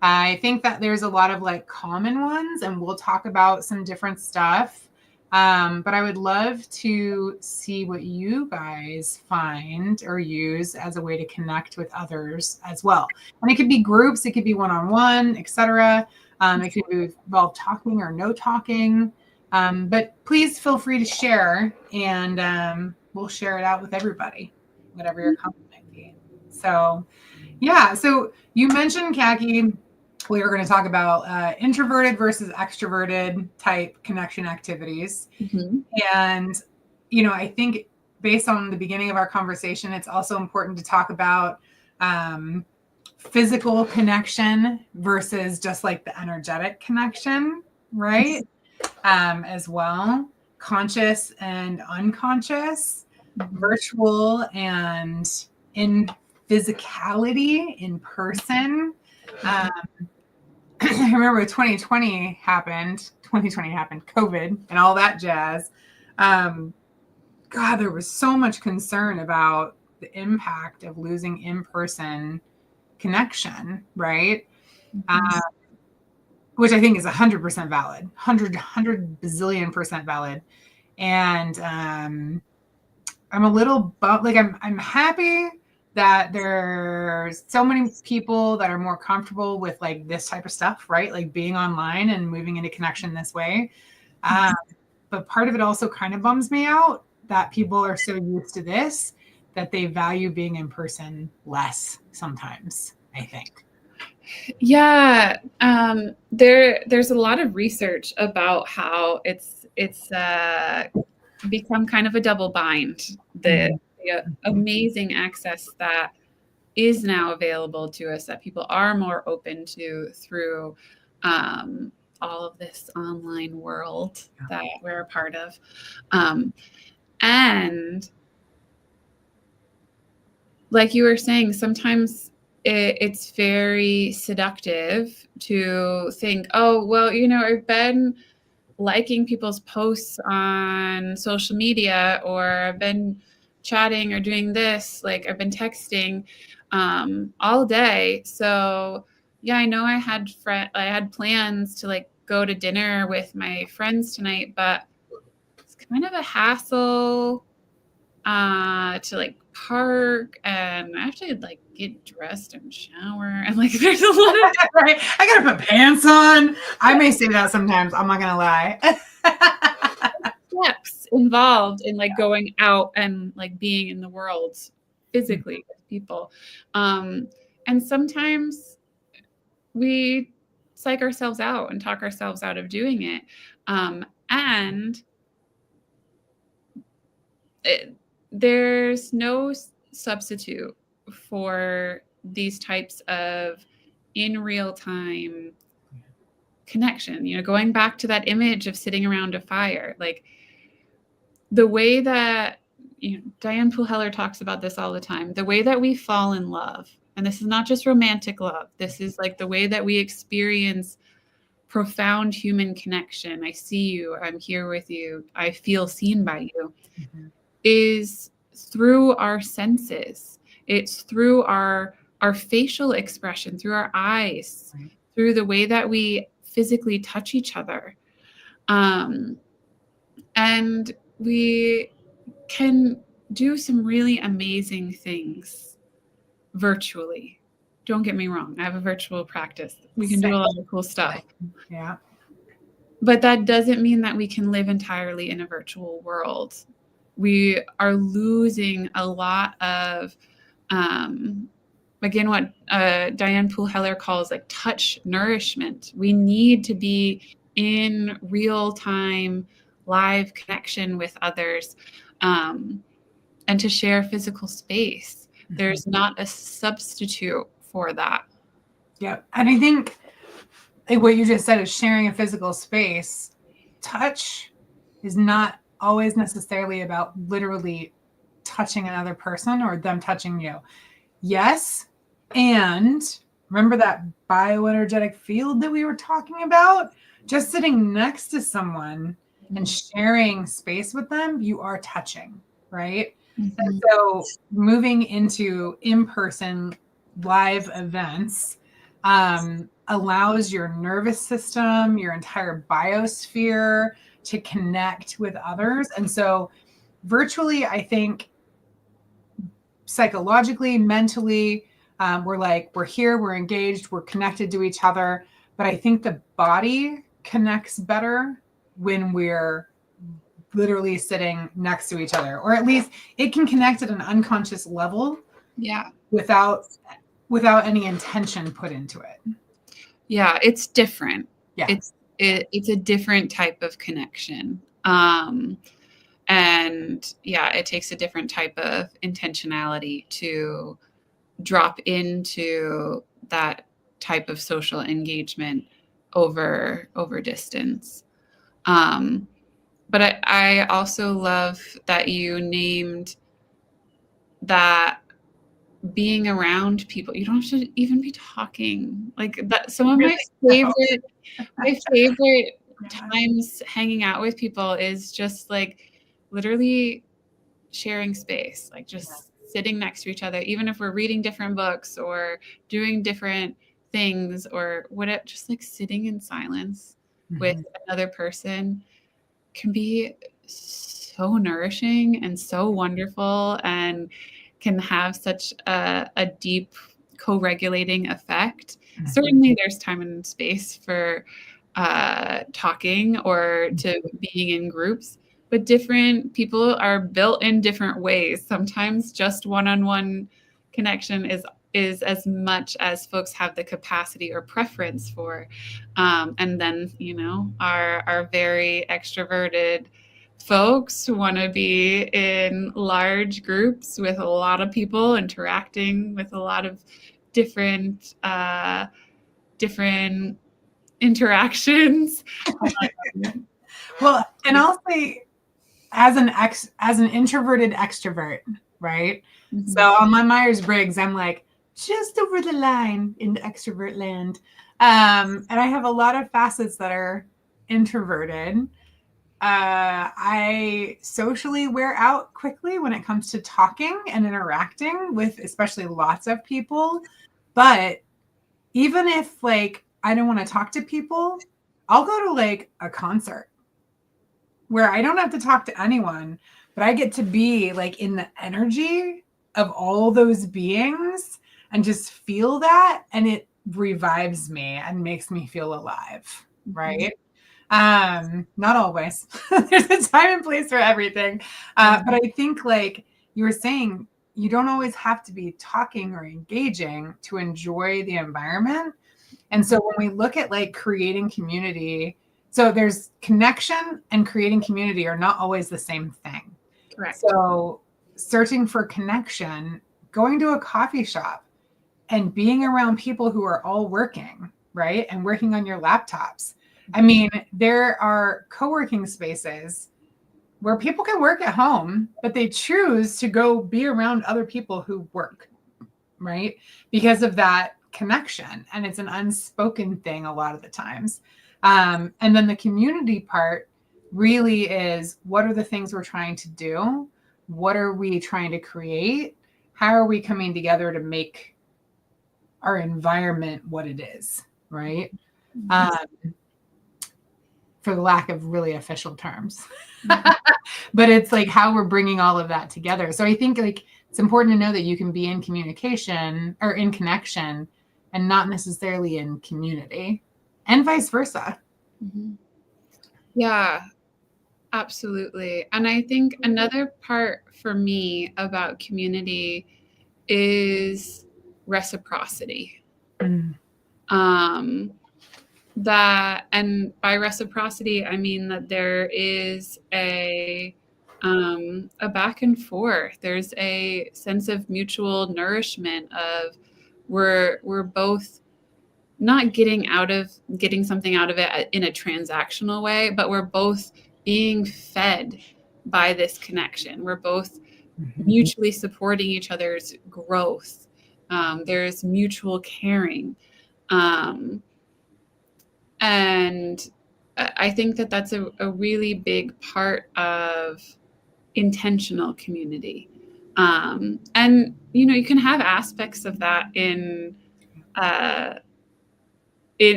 I think that there's a lot of like common ones, and we'll talk about some different stuff. But I would love to see what you guys find or use as a way to connect with others as well. And it could be groups, it could be one-on-one, etc. It could involve talking or no talking. But please feel free to share, and we'll share it out with everybody, whatever your comment might be. So, yeah. So you mentioned, Cacky, we are going to talk about introverted versus extroverted type connection activities. And, I think based on the beginning of our conversation, it's also important to talk about physical connection versus just like the energetic connection, right? As well, conscious and unconscious, virtual and in physicality, in person. I remember 2020 happened, COVID and all that jazz. God, there was so much concern about the impact of losing in-person connection, right? Which I think is 100% valid, 100 bazillion percent valid. And I'm a little I'm happy that there's so many people that are more comfortable with like this type of stuff, right? Like being online and moving into connection this way. But part of it also kind of bums me out that people are so used to this that they value being in person less sometimes, I think. Yeah. There's a lot of research about how it's become kind of a double bind, the amazing access that is now available to us, that people are more open to through all of this online world that we're a part of. And like you were saying, sometimes it's very seductive to think, oh, well, I've been liking people's posts on social media, or I've been chatting or doing this, like I've been texting all day. So yeah, I know I had plans to like go to dinner with my friends tonight, but it's kind of a hassle to like park, and I have to like get dressed and shower, and like there's a lot of right. I gotta put pants on. I may say that sometimes. I'm not gonna lie. Steps involved in like going out and like being in the world physically with people, and sometimes we psych ourselves out and talk ourselves out of doing it, and there's no substitute for these types of in real time connection. Going back to that image of sitting around a fire, like the way that Diane Poole-Heller talks about this all the time, the way that we fall in love, and this is not just romantic love, this is like the way that we experience profound human connection. I see you, I'm here with you, I feel seen by you, is through our senses. It's through our facial expression, through our eyes, through the way that we physically touch each other. And we can do some really amazing things virtually. Don't get me wrong, I have a virtual practice. We can do a lot of cool stuff. Yeah. But that doesn't mean that we can live entirely in a virtual world. We are losing a lot of, again, what Diane Poole-Heller calls like touch nourishment. We need to be in real time, live connection with others, and to share physical space. There's not a substitute for that. Yeah. And I think like what you just said is sharing a physical space. Touch is not always necessarily about literally touching another person or them touching you. Yes. And remember that bioenergetic field that we were talking about? Just sitting next to someone and sharing space with them, you are touching, right? And so moving into in-person live events allows your nervous system, your entire biosphere to connect with others. And so virtually, I think psychologically, mentally, we're here, we're engaged, we're connected to each other. But I think the body connects better when we're literally sitting next to each other, or at least it can connect at an unconscious level. Yeah. Without any intention put into it. Yeah, it's different. Yeah. It's a different type of connection. And yeah, it takes a different type of intentionality to drop into that type of social engagement over distance. But I also love that you named that being around people, you don't have to even be talking like that. Some of my favorite times hanging out with people is just like literally sharing space, like just sitting next to each other, even if we're reading different books or doing different things or whatever, just like sitting in silence with another person can be so nourishing and so wonderful and can have such a deep co-regulating effect. Certainly there's time and space for talking or to being in groups, but different people are built in different ways. Sometimes just one-on-one connection is as much as folks have the capacity or preference for. And then, our very extroverted folks who want to be in large groups with a lot of people interacting with a lot of different interactions. Well, and I'll say as an introverted extrovert, right? So on my Myers-Briggs, I'm like just over the line in extrovert land. And I have a lot of facets that are introverted. I socially wear out quickly when it comes to talking and interacting with especially lots of people. But even if like I don't want to talk to people, I'll go to like a concert where I don't have to talk to anyone, but I get to be like in the energy of all those beings and just feel that. And it revives me and makes me feel alive. Right. Not always. There's a time and place for everything. But I think like you were saying, you don't always have to be talking or engaging to enjoy the environment. And so when we look at like creating community, so there's connection and creating community are not always the same thing. Correct. So searching for connection, going to a coffee shop and being around people who are all working, right? And working on your laptops. I mean, there are co-working spaces where people can work at home, but they choose to go be around other people who work, right? Because of that connection. And it's an unspoken thing a lot of the times. And then the community part really is, what are the things we're trying to do? What are we trying to create? How are we coming together to make our environment what it is, right? For the lack of really official terms. But it's like how we're bringing all of that together. So I think like it's important to know that you can be in communication or in connection and not necessarily in community, and vice versa. Yeah, absolutely. And I think another part for me about community is reciprocity. That, and by reciprocity, I mean that there is a back and forth. There's a sense of mutual nourishment of we're both not getting something out of it in a transactional way, but we're both being fed by this connection. We're both mutually supporting each other's growth. There's mutual caring. And I think that that's a really big part of intentional community. And, you can have aspects of that in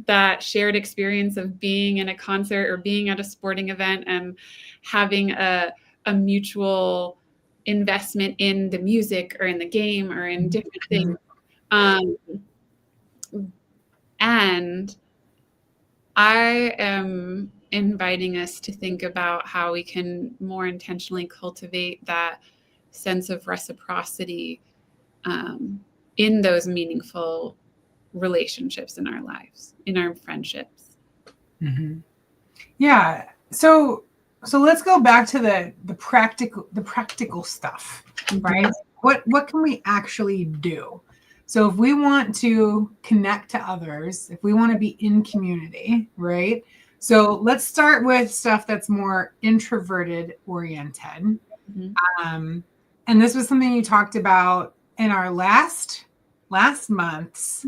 that shared experience of being in a concert or being at a sporting event and having a mutual investment in the music or in the game or in different things. And I am inviting us to think about how we can more intentionally cultivate that sense of reciprocity in those meaningful relationships in our lives, in our friendships. Yeah. So let's go back to the practical stuff, right? What can we actually do? So if we want to connect to others, if we want to be in community, right? So let's start with stuff that's more introverted oriented. And this was something you talked about in our last month's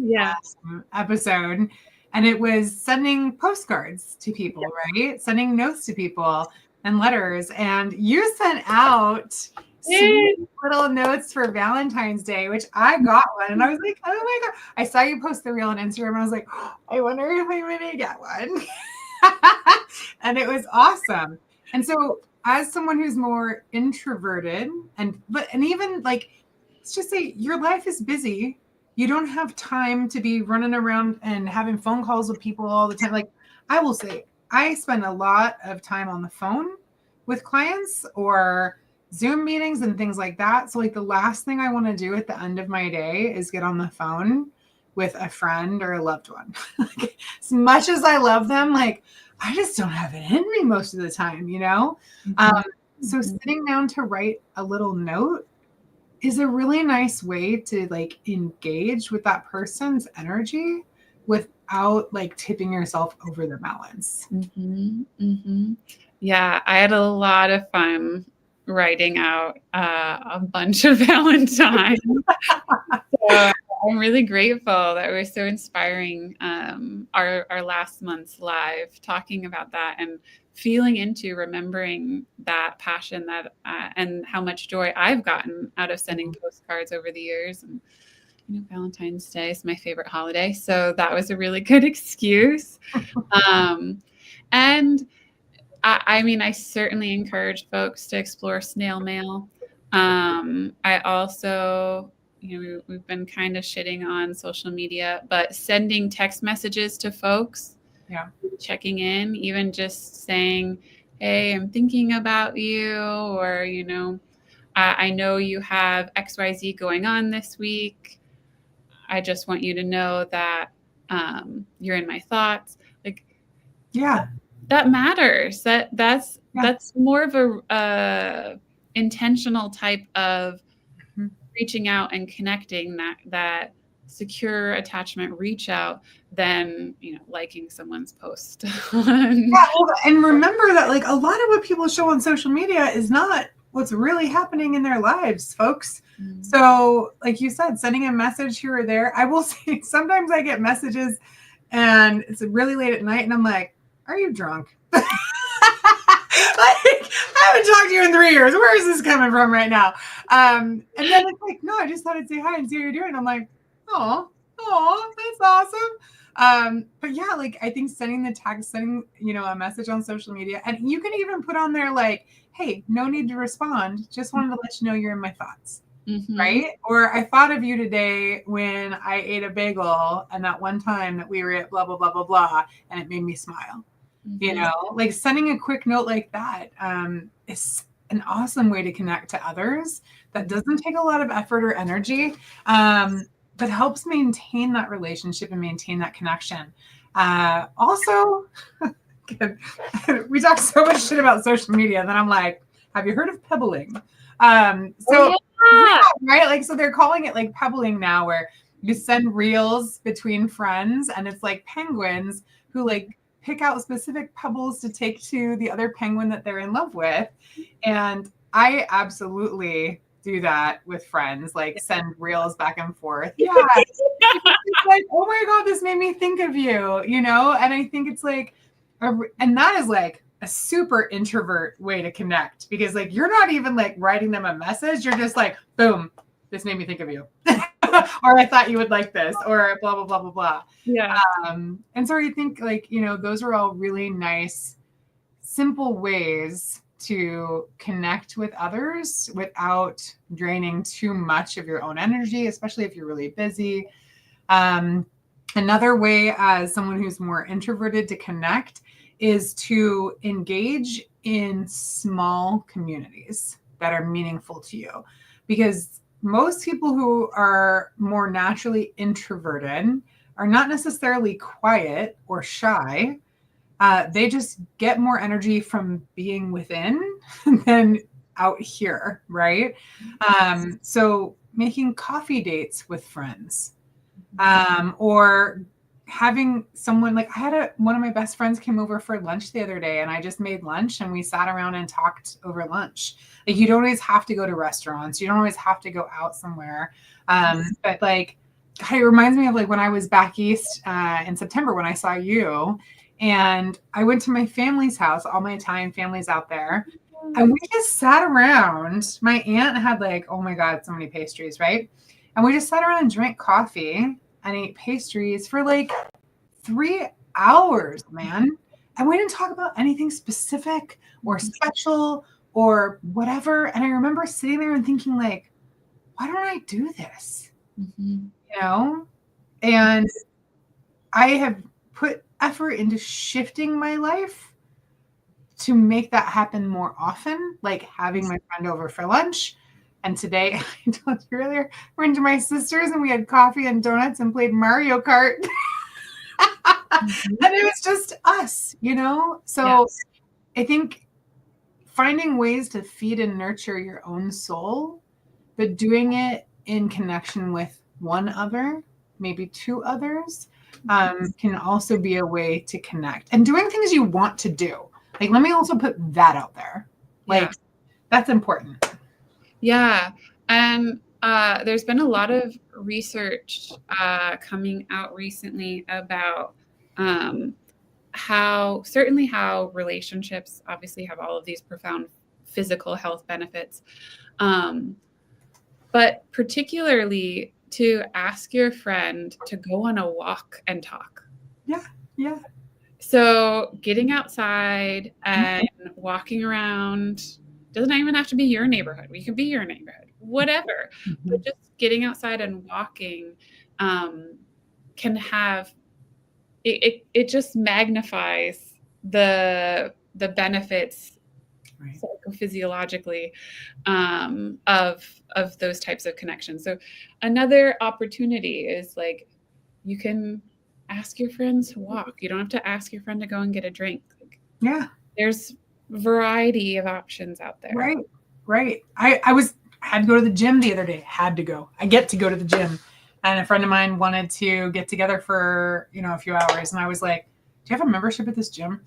episode. And it was sending postcards to people, right? Sending notes to people and letters. And you sent out sweet little notes for Valentine's Day, which I got one. And I was like, oh my God. I saw you post the reel on Instagram. And I was like, oh, I wonder if I'm going to get one. And it was awesome. And so as someone who's more introverted and even like, let's just say your life is busy. You don't have time to be running around and having phone calls with people all the time. Like I will say, I spend a lot of time on the phone with clients or Zoom meetings and things like that. So like the last thing I want to do at the end of my day is get on the phone with a friend or a loved one. Like, as much as I love them, like I just don't have it in me most of the time, So sitting down to write a little note is a really nice way to like engage with that person's energy without like tipping yourself over the balance. Yeah, I had a lot of fun writing out a bunch of Valentines. So I'm really grateful that we're so inspiring our last month's live talking about that and feeling into remembering that passion that and how much joy I've gotten out of sending postcards over the years. And Valentine's Day is my favorite holiday, so that was a really good excuse. And I certainly encourage folks to explore snail mail. I also, we've been kind of shitting on social media, but sending text messages to folks, checking in, even just saying, hey, I'm thinking about you, or, I know you have XYZ going on this week. I just want you to know that you're in my thoughts. Like, that matters. That's more of a intentional type of reaching out and connecting, that secure attachment reach out than liking someone's post. And remember that like a lot of what people show on social media is not what's really happening in their lives, folks. So like you said, sending a message here or there, I will say sometimes I get messages and it's really late at night and I'm like, are you drunk? Like, I haven't talked to you in 3 years. Where is this coming from right now? And then it's like, no, I just thought I'd say hi and see how you're doing. I'm like, oh, that's awesome. But yeah, like I think sending a message on social media, and you can even put on there like, hey, no need to respond. Just wanted to let you know you're in my thoughts. Right? Or I thought of you today when I ate a bagel and that one time that we were at blah, blah, blah, blah, blah, and it made me smile. Like sending a quick note like that is an awesome way to connect to others that doesn't take a lot of effort or energy, but helps maintain that relationship and maintain that connection. Also, we talk so much shit about social media, and then I'm like, have you heard of pebbling? Right? Like, so they're calling it like pebbling now, where You send reels between friends, and it's like penguins who like pick out specific pebbles to take to the other penguin that they're in love with. And I absolutely do that with friends, like send reels back and forth. Yeah. It's like, oh my God, this made me think of you, you know? And I think it's like, and that is like a super introvert way to connect, because like you're not even like writing them a message. You're just like, boom, this made me think of you. Or I thought you would like this, or blah, blah, blah, blah, blah. Yeah. And so I think like, you know, those are all really nice, simple ways to connect with others without draining too much of your own energy, especially if you're really busy. Another way as someone who's more introverted to connect is to engage in small communities that are meaningful to you, because most people who are more naturally introverted are not necessarily quiet or shy. They just get more energy from being within than out here, right? So making coffee dates with friends, or having someone like, I had one of my best friends came over for lunch the other day, and I just made lunch and we sat around and talked over lunch. Like, you don't always have to go to restaurants. You don't always have to go out somewhere. But like, it reminds me of like when I was back east in September when I saw you, and I went to my family's house, all my Italian family's out there. And we just sat around. My aunt had like, oh my God, so many pastries, right? And we just sat around and drank coffee and ate pastries for like 3 hours, man. And we didn't talk about anything specific or special or whatever. And I remember sitting there and thinking like, why don't I do this? You know? And I have put effort into shifting my life to make that happen more often, like having my friend over for lunch. And today, I told you earlier, we went to my sister's and we had coffee and donuts and played Mario Kart. And it was just us, you know? So I think finding ways to feed and nurture your own soul, but doing it in connection with one other, maybe two others, can also be a way to connect. And doing things you want to do. Like, let me also put that out there. Like, that's important. Yeah. And there's been a lot of research coming out recently about how relationships obviously have all of these profound physical health benefits, but particularly to ask your friend to go on a walk and talk. Yeah. So getting outside and walking around, doesn't even have to be your neighborhood. We can be your neighborhood, whatever. But just getting outside and walking can have, it just magnifies the benefits psychophysiologically of those types of connections. So another opportunity is like, you can ask your friends to walk. You don't have to ask your friend to go and get a drink. There's variety of options out there. Right. I had to go to the gym the other day. I get to go to the gym. And a friend of mine wanted to get together for, a few hours. And I was like, do you have a membership at this gym?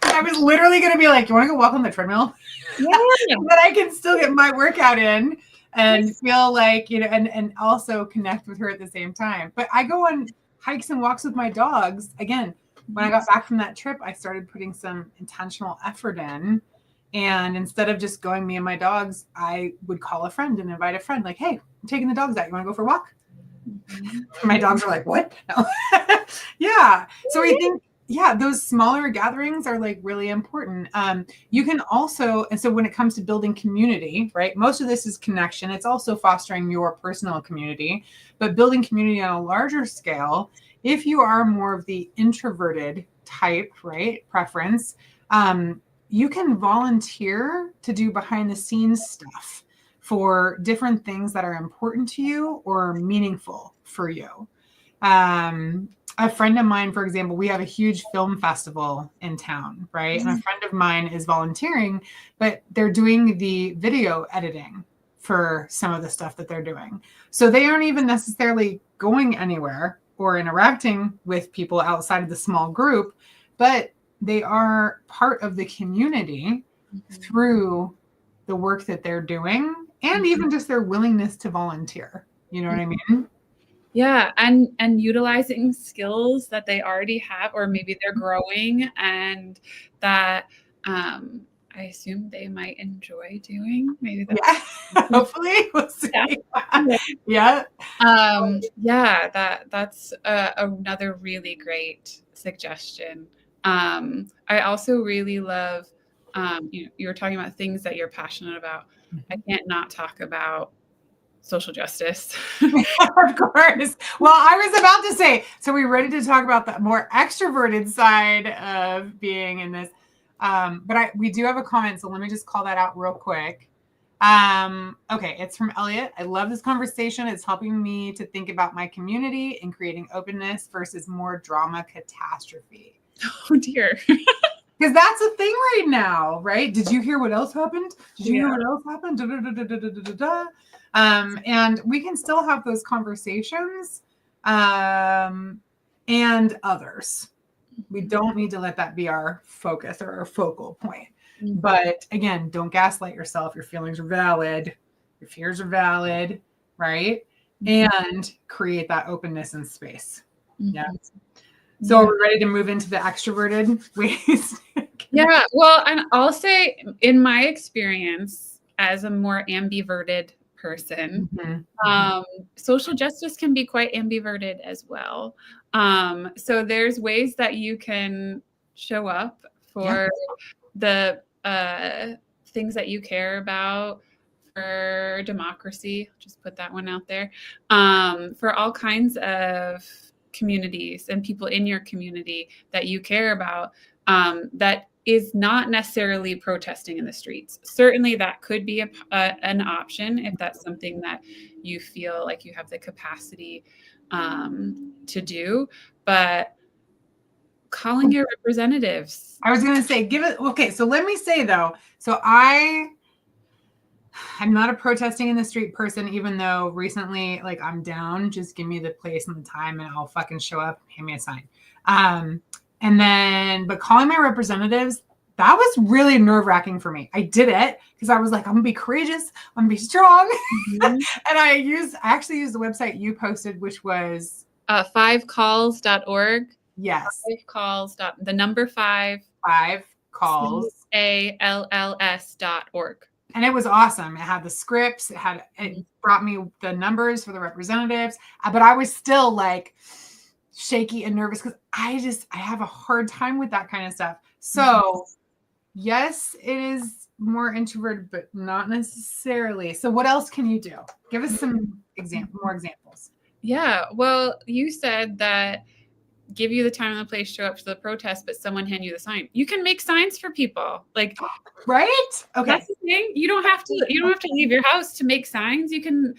And I was literally going to be like, you want to go walk on the treadmill? But I can still get my workout in and feel like, and also connect with her at the same time. But I go on hikes and walks with my dogs. Again, when I got back from that trip, I started putting some intentional effort in. And instead of just going me and my dogs, I would call a friend and invite a friend like, hey, I'm taking the dogs out. You want to go for a walk? My dogs are like, what? No. Yeah. So I think, those smaller gatherings are like really important. You can also, and so when it comes to building community, right? Most of this is connection. It's also fostering your personal community, but building community on a larger scale, if you are more of the introverted type, right? Preference, you can volunteer to do behind the scenes stuff for different things that are important to you or meaningful for you. A friend of mine, for example, we have a huge film festival in town, right? And a friend of mine is volunteering, but they're doing the video editing for some of the stuff that they're doing. So they aren't even necessarily going anywhere or interacting with people outside of the small group, but they are part of the community through the work that they're doing and even just their willingness to volunteer. You know what I mean? Yeah. And utilizing skills that they already have, or maybe they're growing, and that I assume they might enjoy doing. Maybe that's hopefully we'll see. Yeah. That's another really great suggestion. I also really love, you were talking about things that you're passionate about. I can't not talk about social justice. Of course. Well, I was about to say, so we're ready to talk about the more extroverted side of being in this. But we do have a comment, so let me just call that out real quick. Okay, it's from Elliot. I love this conversation. It's helping me to think about my community and creating openness versus more drama catastrophe. Oh dear. Because that's a thing right now, right? Did you hear what else happened? Did you hear what else happened? And we can still have those conversations and others. We don't need to let that be our focus or our focal point. But again, don't gaslight yourself. Your feelings are valid. Your fears are valid, right? And create that openness and space. Yeah. So are we ready to move into the extroverted ways? Yeah. Well, and I'll say in my experience as a more ambiverted person, social justice can be quite ambiverted as well. So there's ways that you can show up for the things that you care about, for democracy, just put that one out there, for all kinds of communities and people in your community that you care about, that is not necessarily protesting in the streets. Certainly that could be an option if that's something that you feel like you have the capacity to do, but calling your representatives. I was going to say, okay, so let me say though, so I'm not a protesting in the street person, even though recently, like, I'm down, just give me the place and the time and I'll fucking show up, hand me a sign. But calling my representatives, that was really nerve-wracking for me. I did it because I was like, I'm gonna be courageous, I'm gonna be strong. And I actually used the website you posted, which was 5calls.org. Yes. 5calls. The number 5 calls. ALLS.org. And it was awesome. It had the scripts. It brought me the numbers for the representatives. But I was still like shaky and nervous because I have a hard time with that kind of stuff. So yes, it is more introverted, but not necessarily. So what else can you do? Give us some more examples. Yeah. Well, you said that give you the time and the place, show up to the protest, but someone hand you the sign. You can make signs for people. Like, right? Okay. That's the thing. You don't have to leave your house to make signs. You can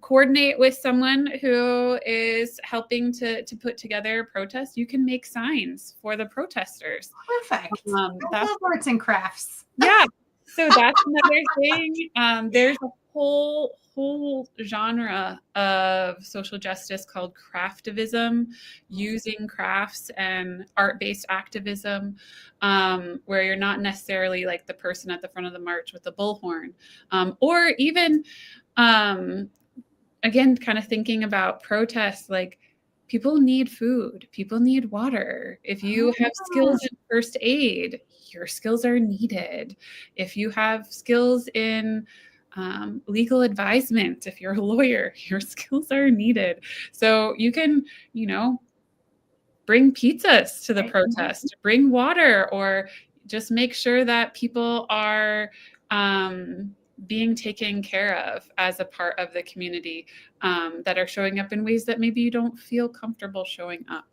coordinate with someone who is helping to put together a protest. You can make signs for the protesters. Perfect. That's arts and crafts. Yeah. So that's another thing. There's a whole genre of social justice called craftivism, using crafts and art-based activism, where you're not necessarily like the person at the front of the march with the bullhorn, or even, again, kind of thinking about protests, like people need food, people need water. If you have skills in first aid, your skills are needed. If you have skills in legal advisement, if you're a lawyer, your skills are needed. So you can, bring pizzas to the protest, bring water, or just make sure that people are being taken care of as a part of the community, that are showing up in ways that maybe you don't feel comfortable showing up.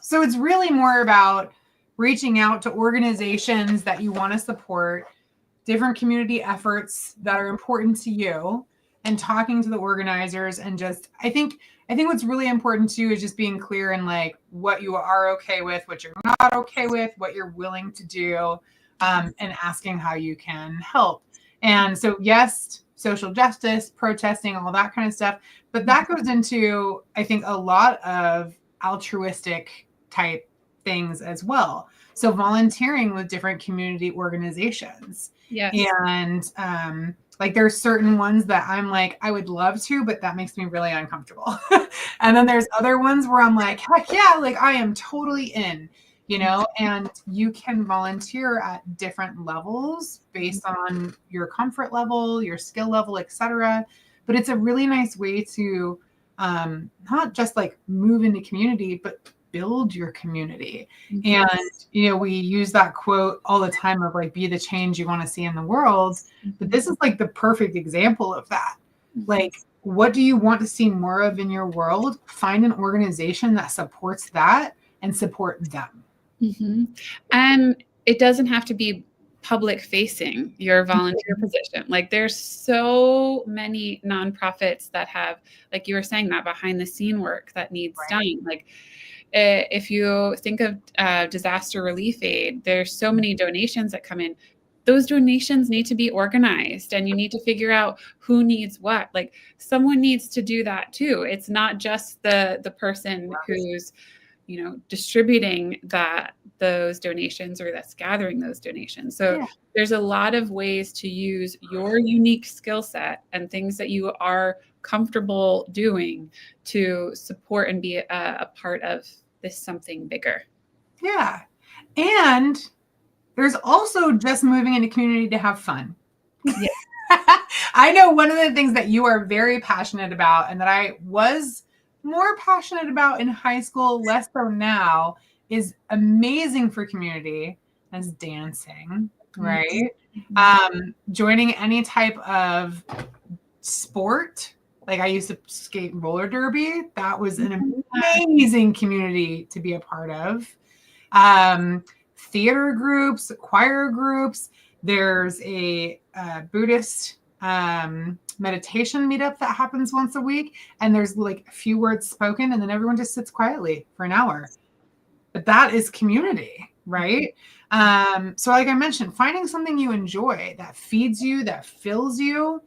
So it's really more about reaching out to organizations that you want to support, different community efforts that are important to you, and talking to the organizers. And just, I think what's really important too is just being clear in like what you are okay with, what you're not okay with, what you're willing to do, and asking how you can help. And so, yes, social justice, protesting, all that kind of stuff. But that goes into, I think, a lot of altruistic type things as well. So volunteering with different community organizations. Yes. And like there's certain ones that I'm like, I would love to, but that makes me really uncomfortable. And then there's other ones where I'm like, heck yeah, like I am totally in, you know, and you can volunteer at different levels based on your comfort level, your skill level, etc. But it's a really nice way to not just like move into community, but build your community. Yes. And, you know, we use that quote all the time of like, be the change you want to see in the world. But this is like the perfect example of that. Like, what do you want to see more of in your world? Find an organization that supports that and support them. Mm-hmm. And it doesn't have to be public facing your volunteer position. Like there's so many nonprofits that have, like you were saying, that behind the scene work that needs done. Like if you think of disaster relief aid, there's so many donations that come in. Those donations need to be organized, and you need to figure out who needs what. Like someone needs to do that too. It's not just the person who's, you know, distributing those donations or that's gathering those donations. So there's a lot of ways to use your unique skill set and things that you are comfortable doing to support and be a part of this something bigger. Yeah. And there's also just moving into community to have fun. Yeah. I know one of the things that you are very passionate about, and that I was more passionate about in high school, less so now, is amazing for community as dancing, right? Mm-hmm. Joining any type of sport. Like I used to skate roller derby. That was an amazing community to be a part of. Theater groups, choir groups. There's a Buddhist meditation meetup that happens once a week, and there's like a few words spoken, and then everyone just sits quietly for an hour. But that is community, right? So like I mentioned, finding something you enjoy that feeds you, that fills you,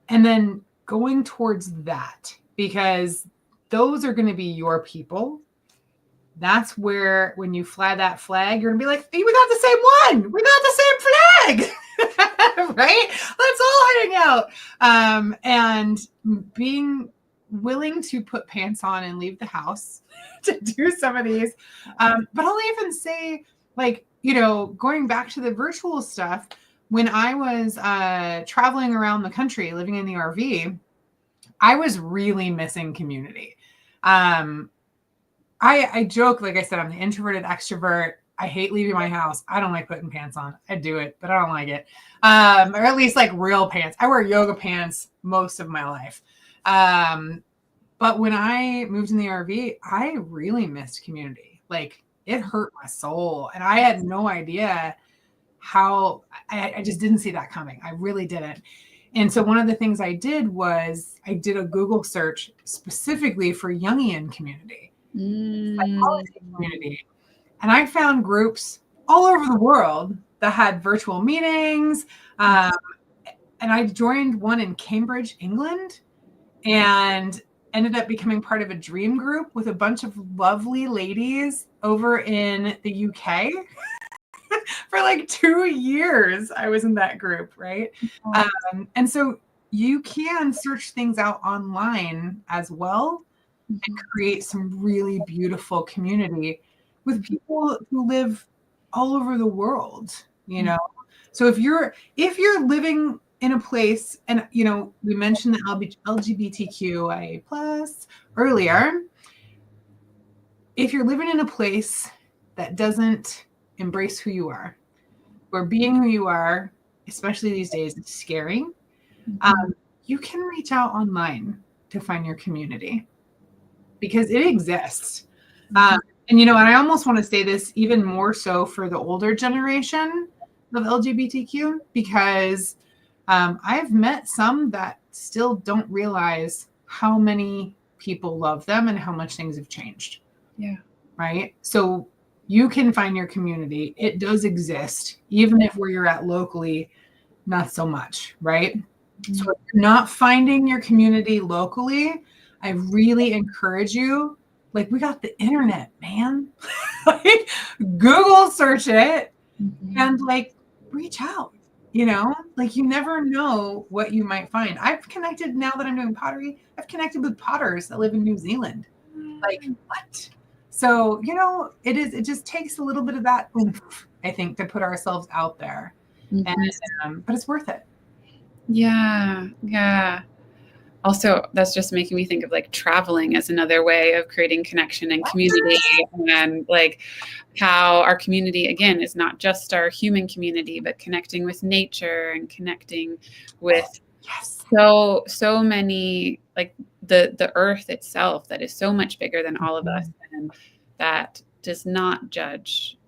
and then going towards that, because those are going to be your people. That's where, when you fly that flag, you're gonna be like, hey, we got the same one. We got the same flag, right? Let's all hang out. And being willing to put pants on and leave the house to do some of these. But I'll even say, like, you know, going back to the virtual stuff, when I was traveling around the country, living in the RV, I was really missing community. I joke, like I said, I'm the introverted extrovert. I hate leaving my house. I don't like putting pants on. I do it, but I don't like it. Or at least like real pants. I wear yoga pants most of my life. But when I moved in the RV, I really missed community. Like it hurt my soul. And I had no idea how, I just didn't see that coming. I really didn't. And so one of the things I did was I did a Google search specifically for Jungian community. Psychology community. And I found groups all over the world that had virtual meetings. And I joined one in Cambridge, England, and ended up becoming part of a dream group with a bunch of lovely ladies over in the UK. For like 2 years, I was in that group, right? And so you can search things out online as well, and create some really beautiful community with people who live all over the world, you know? So if you're living in a place, and, you know, we mentioned the LGBTQIA plus earlier, if you're living in a place that doesn't embrace who you are, or being who you are, especially these days, it's scary. You can reach out online to find your community, because it exists. And, you know, and I almost want to say this even more so for the older generation of LGBTQ, because I've met some that still don't realize how many people love them and how much things have changed. Yeah. Right. So you can find your community. It does exist, even if where you're at locally, not so much. Right. So if you're not finding your community locally, I really encourage you, like, we got the internet, man. Like, Google search it and like reach out, like you never know what you might find. I've connected, now that I'm doing pottery, I've connected with potters that live in New Zealand. Like, what? So, it just takes a little bit of that oomph, I think, to put ourselves out there. And but it's worth it. Yeah. Also, that's just making me think of like traveling as another way of creating connection and community, and like how our community, again, is not just our human community, but connecting with nature and connecting with so many, like the earth itself, that is so much bigger than all of us, and that does not judge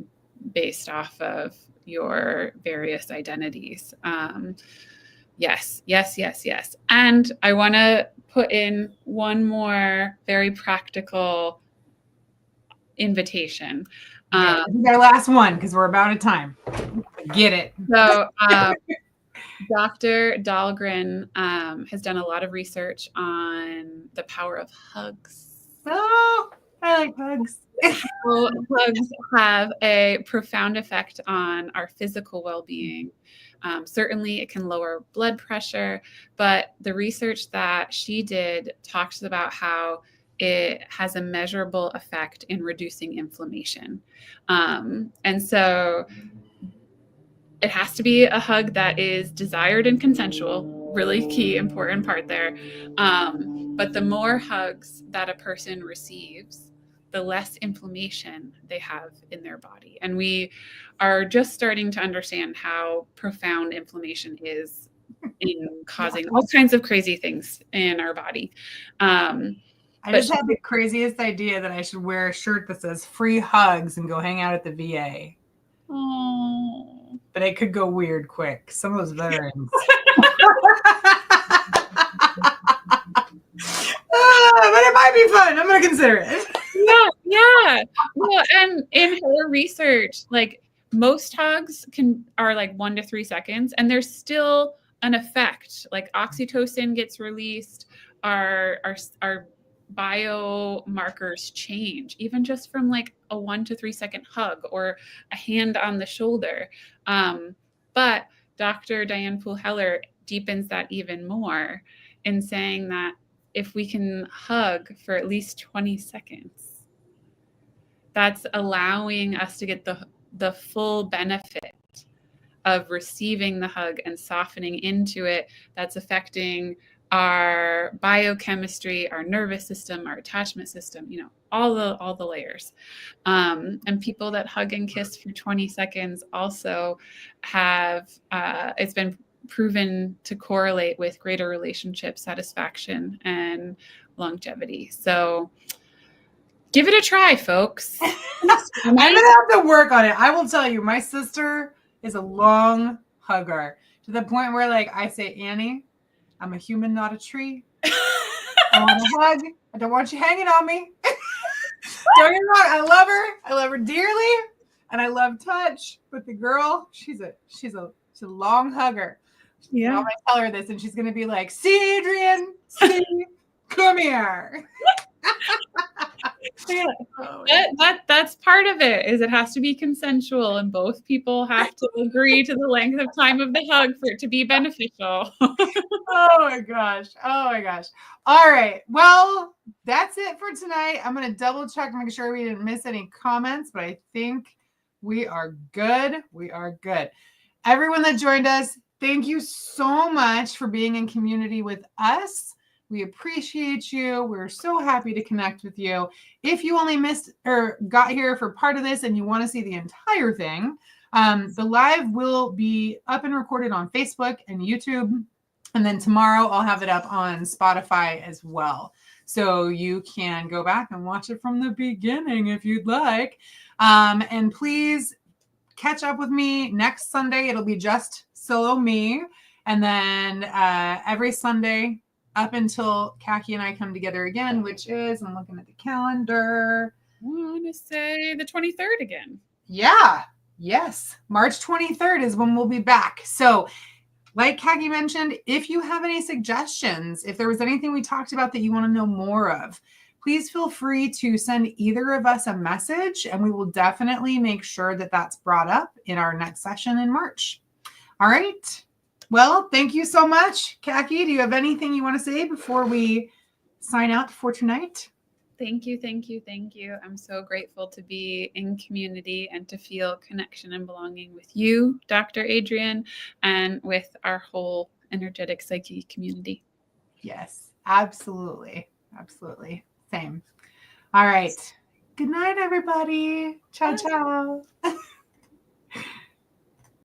based off of your various identities. Yes. And I want to put in one more very practical invitation. Our last one, because we're about at time. Get it. So Dr. Dahlgren has done a lot of research on the power of hugs. Oh, I like hugs. So hugs have a profound effect on our physical well-being. Certainly, it can lower blood pressure, but the research that she did talks about how it has a measurable effect in reducing inflammation. And so it has to be a hug that is desired and consensual, really key, important part there. But the more hugs that a person receives, the less inflammation they have in their body. And we are just starting to understand how profound inflammation is in causing all kinds of crazy things in our body. I just had the craziest idea that I should wear a shirt that says free hugs and go hang out at the VA. Oh. But it could go weird quick. Some of those veterans. But it might be fun. I'm going to consider it. Yeah. Well, and in her research, like most hugs are like 1 to 3 seconds, and there's still an effect. Like oxytocin gets released, our biomarkers change, even just from like a 1 to 3 second hug or a hand on the shoulder. But Dr. Diane Poole-Heller deepens that even more in saying that if we can hug for at least 20 seconds, that's allowing us to get the full benefit of receiving the hug and softening into it. That's affecting our biochemistry, our nervous system, our attachment system, all the layers. And people that hug and kiss for 20 seconds also have, it's been proven to correlate with greater relationship satisfaction and longevity. So give it a try, folks. I'm going to have to work on it. I will tell you, my sister is a long hugger to the point where, like, I say, Annie, I'm a human, not a tree. I want a hug. I don't want you hanging on me. Don't get me wrong. I love her. I love her dearly, and I love touch. But the girl, she's a long hugger. Yeah. I'm gonna tell her this, and she's gonna be like, "See, Adrian, see, come here." That's part of it, is it has to be consensual, and both people have to agree to the length of time of the hug for it to be beneficial. Oh my gosh. All right. Well, that's it for tonight. I'm going to double check to make sure we didn't miss any comments, but I think we are good. Everyone that joined us, thank you so much for being in community with us. We appreciate you. We're so happy to connect with you. If you only missed or got here for part of this and you want to see the entire thing, the live will be up and recorded on Facebook and YouTube. And then tomorrow I'll have it up on Spotify as well. So you can go back and watch it from the beginning if you'd like. And please catch up with me next Sunday. It'll be just solo me. And then every Sunday up until Cacky and I come together again, which is, I'm looking at the calendar. I want to say the 23rd again. Yeah. Yes. March 23rd is when we'll be back. So like Cacky mentioned, if you have any suggestions, if there was anything we talked about that you want to know more of, please feel free to send either of us a message, and we will definitely make sure that that's brought up in our next session in March. All right. Well, thank you so much. Cacky, do you have anything you want to say before we sign out for tonight? Thank you, thank you, thank you. I'm so grateful to be in community and to feel connection and belonging with you, Dr. Adrian, and with our whole Energetic Psyche community. Yes, absolutely. Absolutely. Same. All right. Good night, everybody. Ciao, ciao.